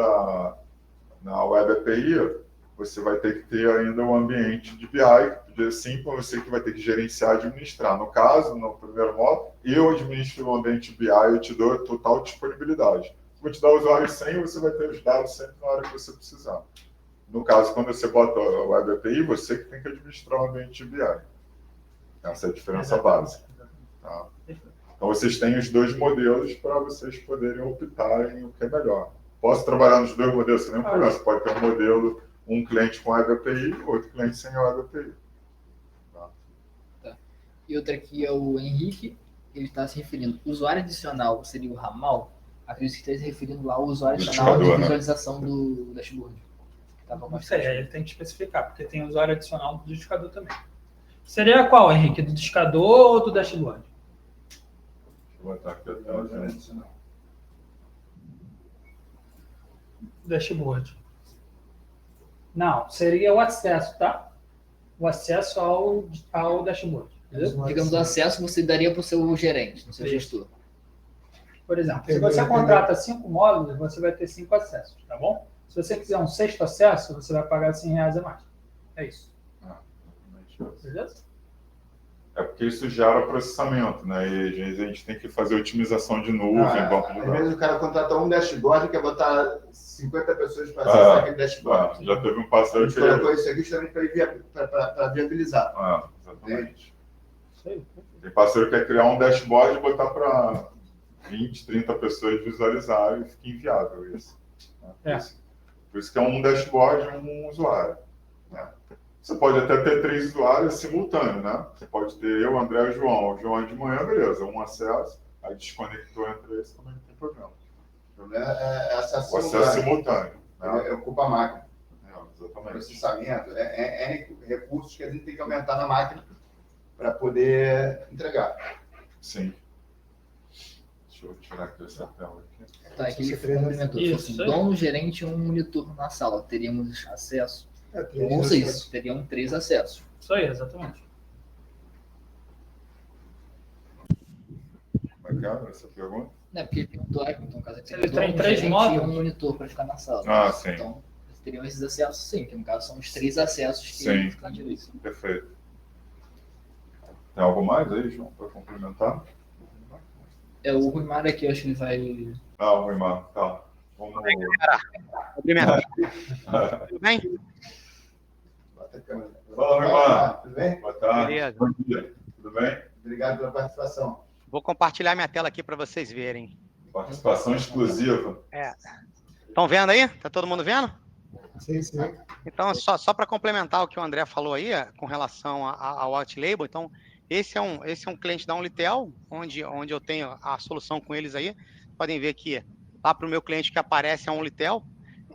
na Web API, você vai ter que ter ainda um ambiente de BI, sim, para você que vai ter que gerenciar e administrar. No caso, no primeiro módulo, eu administro o ambiente BI, eu te dou total disponibilidade. Vou te dar o usuário 100 e você vai ter os dados sempre na hora que você precisar. No caso, quando você bota a Web API, você que tem que administrar o ambiente de BI. Essa é a diferença básica. Tá? Então, vocês têm os 2 modelos para vocês poderem optarem o que é melhor. Posso trabalhar nos 2 modelos sem nenhum problema. Você pode ter um modelo, um cliente com Web API, outro cliente sem Web API. Tá. E outro aqui é o Henrique, ele está se referindo. O usuário adicional seria o ramal? Acredito que esteja se referindo lá ao usuário Do adicional de indicador, né? visualização do dashboard. Que tava Não mais sei, aí ele tem que especificar, porque tem usuário adicional do indicador também. Seria qual, Henrique? Do indicador ou do dashboard? Deixa eu botar aqui É até o o tradicional. Dashboard. Não, seria o acesso, tá? O acesso ao dashboard. Entendeu? Digamos, o acesso você daria para o seu gerente, no seu Isso. gestor. Por exemplo, se você contrata 5 módulos, você vai ter 5 acessos, tá bom? Se você quiser um 6º acesso, você vai pagar R$100 a mais. É isso. Beleza? É porque isso gera processamento, né? E a gente tem que fazer otimização de nuvem, banco de Às dados. vezes o cara contrata um dashboard e quer botar 50 pessoas para acessar aquele dashboard. Já teve um A parceiro gente que... colocou isso aqui justamente para viabilizar. Exatamente. Isso aí. Tem parceiro que quer criar um dashboard e botar para 20, 30 pessoas visualizarem e fica inviável isso. Né? Por isso que é um dashboard e um usuário. Né? Você pode até ter 3 usuários simultâneos, né? Você pode ter eu, André e João. O João é de manhã, beleza, um acesso, aí desconectou entre eles, também não tem problema. O problema é acesso O acesso simultâneo. Né? É ocupa a máquina. Exatamente. Processamento, é recursos que a gente tem que aumentar na máquina para poder entregar. Sim. Deixa eu tirar aqui essa tela aqui. Tá, aqui ele complementou. Isso, Assim, isso aí. dono, gerente e um monitor na sala. Teríamos acesso. três Ou seja, acessos. teriam 3 acessos. Isso aí, exatamente. Como é que é essa pergunta? Né? Porque ele perguntou, então, caso Ele tem dono, 3 gerente módulos. e um monitor para ficar na sala. Ah, sim. Então, teriam esses acessos, sim, que no caso são os 3 acessos que Sim. ficam direitos. Perfeito. Tem algo mais aí, João, para complementar? É o Ruimar aqui, eu acho que ele vai. Ah, o Ruimar, tá. Vamos... Cumprimento. Tudo bem? Bota a câmera. Fala, Ruimar. Tudo bem? Boa tarde. Beleza. Bom dia. Tudo bem? Obrigado pela participação. Vou compartilhar minha tela aqui para vocês verem. Participação exclusiva. Estão vendo aí? Tá todo mundo vendo? Sim, sim. Então, só para complementar o que o André falou aí, com relação ao Outlabel, então, esse é um cliente da Unitel, onde eu tenho a solução com eles aí. Podem ver que lá para o meu cliente que aparece é a Unitel.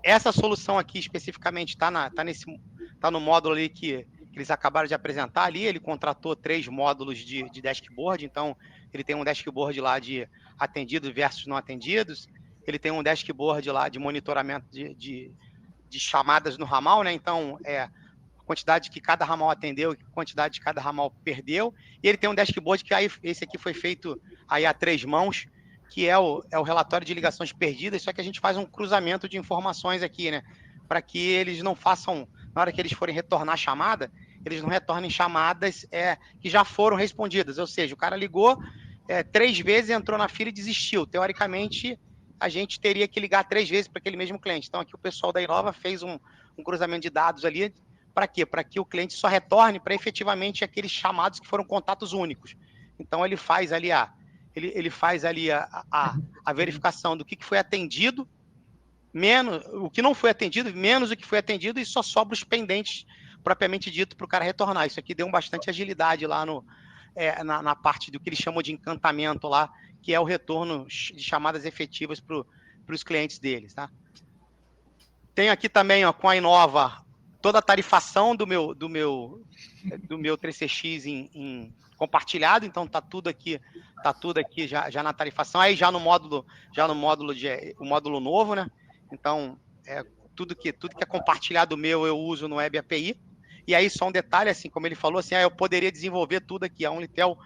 Essa solução aqui, especificamente, está no módulo ali que eles acabaram de apresentar ali. Ele contratou 3 módulos de dashboard, então ele tem um dashboard lá de atendidos versus não atendidos. Ele tem um dashboard lá de monitoramento de chamadas no ramal, né? Então, a quantidade que cada ramal atendeu e a quantidade que cada ramal perdeu. E ele tem um dashboard que aí, esse aqui foi feito aí a 3 mãos, que é o relatório de ligações perdidas, só que a gente faz um cruzamento de informações aqui, né? Para que eles não façam, na hora que eles forem retornar a chamada, eles não retornem chamadas que já foram respondidas. Ou seja, o cara ligou 3 vezes, entrou na fila e desistiu. Teoricamente, a gente teria que ligar 3 vezes para aquele mesmo cliente. Então, aqui o pessoal da Inova fez um cruzamento de dados ali. Para quê? Para que o cliente só retorne para efetivamente aqueles chamados que foram contatos únicos. Então, ele faz ali a verificação do que foi atendido, menos o que não foi atendido, menos o que foi atendido, e só sobra os pendentes, propriamente dito, para o cara retornar. Isso aqui deu bastante agilidade lá na parte do que eles chamam de encantamento lá, que é o retorno de chamadas efetivas para os clientes deles. Tá? Tem aqui também, ó, com a Inova, toda a tarifação do meu 3CX em compartilhado, então tá tudo aqui já na tarifação, aí já no módulo o módulo novo, né? Então, tudo que é compartilhado meu eu uso no Web API. E aí só um detalhe, assim, como ele falou, assim, eu poderia desenvolver tudo aqui. A Unitel,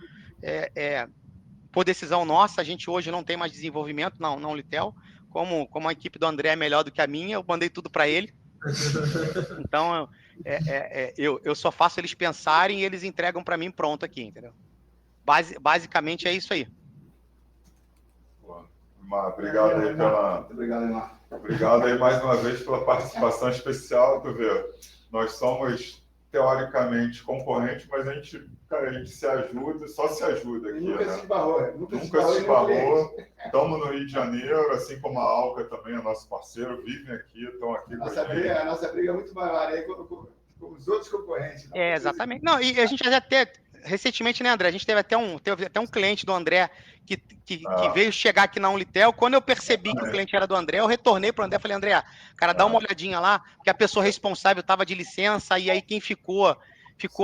por decisão nossa, a gente hoje não tem mais desenvolvimento na Unitel. Como a equipe do André é melhor do que a minha, eu mandei tudo para ele. Então, eu só faço eles pensarem e eles entregam para mim pronto aqui, entendeu? Basicamente é isso aí. Obrigado aí Obrigado, Neymar. Obrigado aí mais uma vez pela participação especial. Tu vê, nós somos teoricamente concorrentes, mas a gente se ajuda, só se ajuda aqui. Nunca né? se esbarrou. Nunca se em nenhum esbarrou. cliente. Estamos no Rio de Janeiro, assim como a Alca também é nosso parceiro, vivem aqui, estão aqui com a gente. A nossa briga é muito maior aí com os outros concorrentes. Exatamente. Não, e a gente até recentemente, né, André? A gente teve até um cliente do André que veio chegar aqui na Unitel. Quando eu percebi que o cliente era do André, eu retornei para o André e falei, André, cara, dá uma olhadinha lá, porque a pessoa responsável estava de licença, e aí quem ficou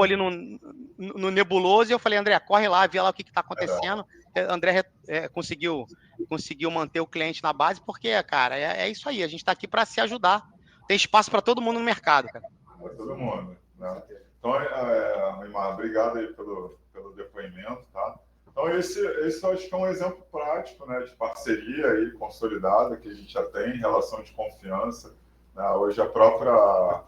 ali no nebuloso, e eu falei, André, corre lá, vê lá o que está acontecendo. André conseguiu manter o cliente na base, porque, cara, é isso aí, a gente está aqui para se ajudar. Tem espaço para todo mundo no mercado, cara. Para todo mundo, né? Então, Neymar, obrigado aí pelo depoimento, tá? Então, esse eu acho que é um exemplo prático, né, de parceria aí consolidada que a gente já tem em relação de confiança, né? Hoje a própria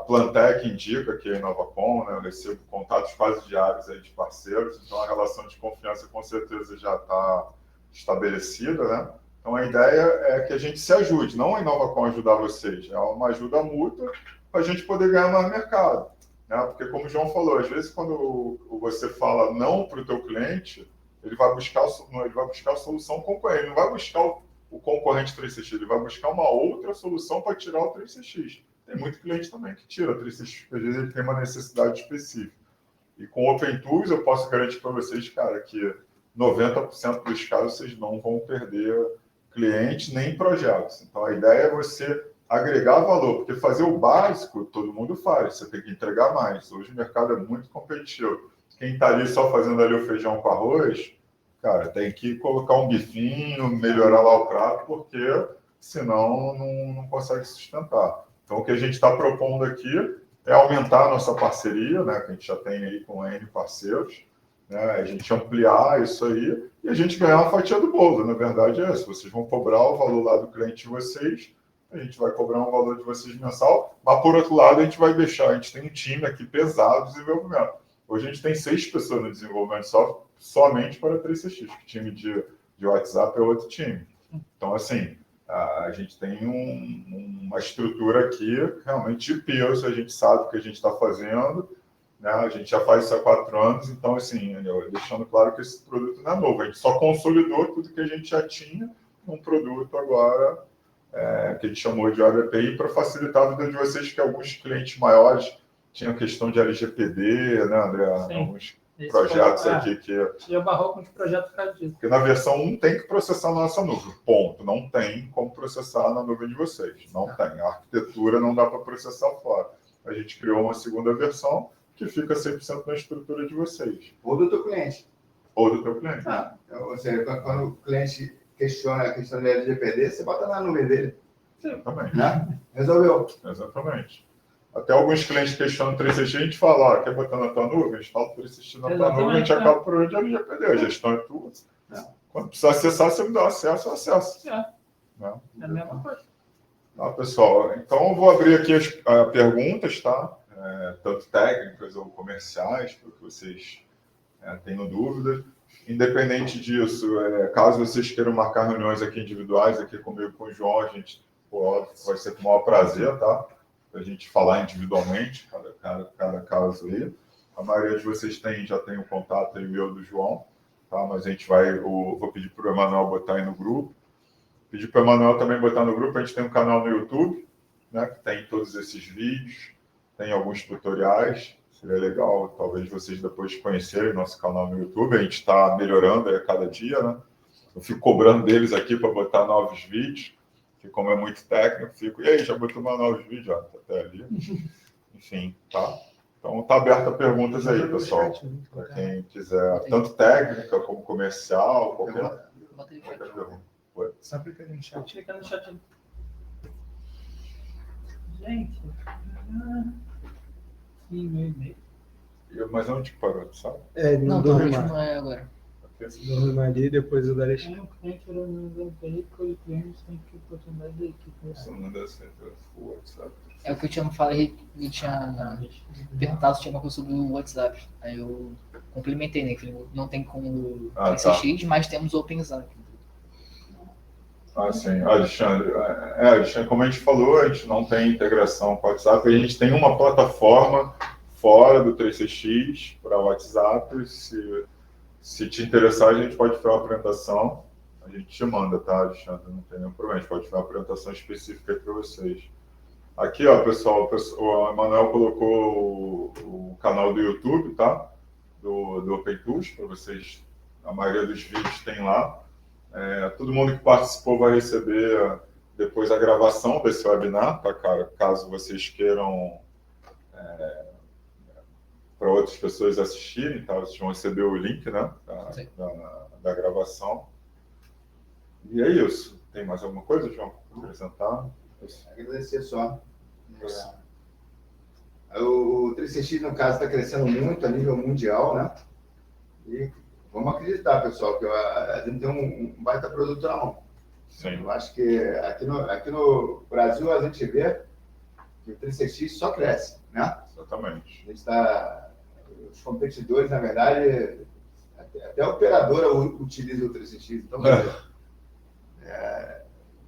Plantec indica que é a Inovacom, né? Eu recebo contatos quase diários aí de parceiros, então a relação de confiança com certeza já está estabelecida, né? Então a ideia é que a gente se ajude, não a Inovacom ajudar vocês, é uma ajuda mútua para a gente poder ganhar mais mercado, né? Porque como o João falou, às vezes quando você fala não para o teu cliente, ele vai buscar a solução concorrente, ele não vai buscar o concorrente 3CX, ele vai buscar uma outra solução para tirar o 3CX. Tem muito cliente também que tira o 3CX, porque às vezes ele tem uma necessidade específica. E com o OpenTools eu posso garantir para vocês, cara, que 90% dos casos vocês não vão perder clientes nem projetos. Então a ideia é você agregar valor, porque fazer o básico todo mundo faz, você tem que entregar mais. Hoje o mercado é muito competitivo. Quem está ali só fazendo ali o feijão com arroz, cara, tem que colocar um bifinho, melhorar lá o prato, porque senão não consegue sustentar. Então o que a gente está propondo aqui é aumentar a nossa parceria, né, que a gente já tem aí com N parceiros, né, a gente ampliar isso aí e a gente ganhar uma fatia do bolo. Na verdade é isso, vocês vão cobrar o valor lá do cliente de vocês, a gente vai cobrar um valor de vocês mensal, mas por outro lado a gente vai deixar, a gente tem um time aqui pesado de desenvolvimento. Hoje a gente tem 6 pessoas no desenvolvimento somente para 3CX, que time de WhatsApp é outro time. Então assim, a gente tem uma estrutura aqui realmente de peso, a gente sabe o que a gente está fazendo, né? A gente já faz isso há 4 anos, então assim, deixando claro que esse produto não é novo, a gente só consolidou tudo que a gente já tinha num produto agora que a gente chamou de Web API para facilitar a vida de vocês, que alguns clientes maiores tinham questão de LGPD, né, André? Sim. Alguns projetos aqui que... Já barrou com os projetos por causa disso. Porque na versão 1 tem que processar na nossa nuvem, ponto. Não tem como processar na nuvem de vocês. Não tem. A arquitetura não dá para processar fora. A gente criou uma segunda versão que fica 100% na estrutura de vocês. Ou do teu cliente. Ou do teu cliente. Ou seja, quando o cliente questiona a questão de LGPD, você bota na nuvem dele. Exatamente. Né? Resolveu. Exatamente. Até alguns clientes questionam o 3CX, a gente fala, quer botar na tua nuvem? A gente fala o 3CX na tua nuvem, a gente acaba por onde a LGPD. A gestão é tua. Quando precisar acessar, você me dá acesso, eu acesso. É Não? a mesma coisa. Tá, pessoal. Então, eu vou abrir aqui as perguntas, tá? Tanto técnicas ou comerciais, para que vocês tenham dúvidas. Independente disso, caso vocês queiram marcar reuniões aqui individuais, aqui comigo, com o João, a gente vai ser com o maior prazer, tá? Para a gente falar individualmente, cada caso aí. A maioria de vocês já tem o contato aí meu do João, tá? Mas a gente vou pedir para o Emanuel botar aí no grupo. Pedir para o Emanuel também botar no grupo. A gente tem um canal no YouTube, né, que tem todos esses vídeos, tem alguns tutoriais. Seria legal, talvez vocês depois conhecerem nosso canal no YouTube. A gente está melhorando aí a cada dia, né? Eu fico cobrando deles aqui para botar novos vídeos, que como é muito técnico, fico, e aí, já botou mais novos vídeos? Já, tá até ali. Enfim, tá? Então tá aberto a perguntas aí, pessoal. Para quem quiser, tanto técnica como comercial, qualquer pergunta. Só clica no chat. Clica no chat. Gente. E-mail. Mas onde que parou, sabe? Não, do o Rimar. último é agora. Do Rimar ali, depois o da Alexandre. O cliente era um veículo e o cliente tem que oportunidade da equipe. Isso não deve ser o WhatsApp. É o que eu tinha falado, ele tinha perguntado se tinha uma coisa sobre o WhatsApp. Aí eu complementei, né? Que não tem como SX, mas temos o OpenZap. Sim, Alexandre. Alexandre, como a gente falou, a gente não tem integração com o WhatsApp, a gente tem uma plataforma fora do 3CX para o WhatsApp. Se te interessar, a gente pode fazer uma apresentação. A gente te manda, tá, Alexandre? Não tem nenhum problema. A gente pode fazer uma apresentação específica para vocês. Aqui, ó, pessoal, o Emanuel colocou o canal do YouTube, tá? Do OpenTools, para vocês, a maioria dos vídeos tem lá. Todo mundo que participou vai receber depois a gravação desse webinar, tá, cara? Caso vocês queiram para outras pessoas assistirem, tá? Vocês vão receber o link, né, da gravação. E é isso. Tem mais alguma coisa, João, para acrescentar? Agradecer só. O 3CX, no caso, está crescendo muito a nível mundial, né? E vamos acreditar, pessoal, que a gente tem um baita produto na mão. Sim. Eu acho que aqui no Brasil a gente vê que o 3CX só cresce, né? Exatamente. A gente está... Os competidores, na verdade, até a operadora utiliza o 3CX. Então, o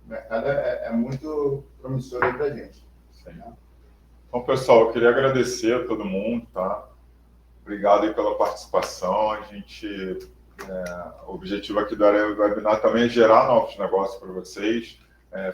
mercado é muito promissor para a gente. Sim. Então, pessoal, eu queria agradecer a todo mundo, tá? Obrigado aí pela participação. O objetivo aqui do webinar também é gerar novos negócios para vocês,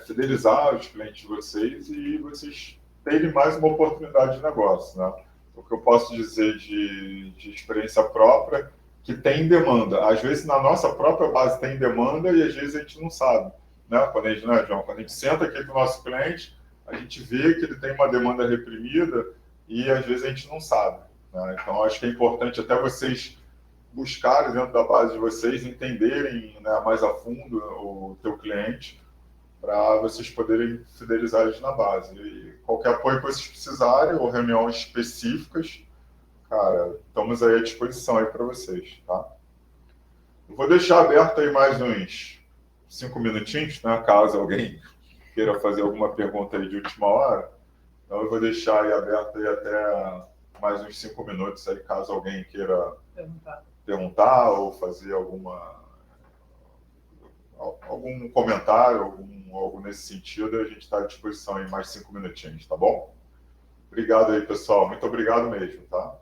fidelizar os clientes de vocês e vocês terem mais uma oportunidade de negócio, né? O que eu posso dizer de experiência própria, que tem demanda. Às vezes, na nossa própria base tem demanda e às vezes a gente não sabe, né? Quando a gente, né, João? Quando a gente senta aqui com o nosso cliente, a gente vê que ele tem uma demanda reprimida e às vezes a gente não sabe, né? Então, acho que é importante até vocês buscarem dentro da base de vocês, entenderem, né, mais a fundo o teu cliente, para vocês poderem fidelizar eles na base. E qualquer apoio que vocês precisarem, ou reuniões específicas, cara, estamos aí à disposição aí para vocês, tá? Eu vou deixar aberto aí mais uns 5 minutinhos, né, caso alguém queira fazer alguma pergunta aí de última hora. Então eu vou deixar aí aberto aí até mais uns 5 minutos aí, caso alguém queira perguntar ou fazer algum comentário, algo nesse sentido, a gente está à disposição em mais 5 minutinhos, tá bom? Obrigado aí, pessoal. Muito obrigado mesmo, tá?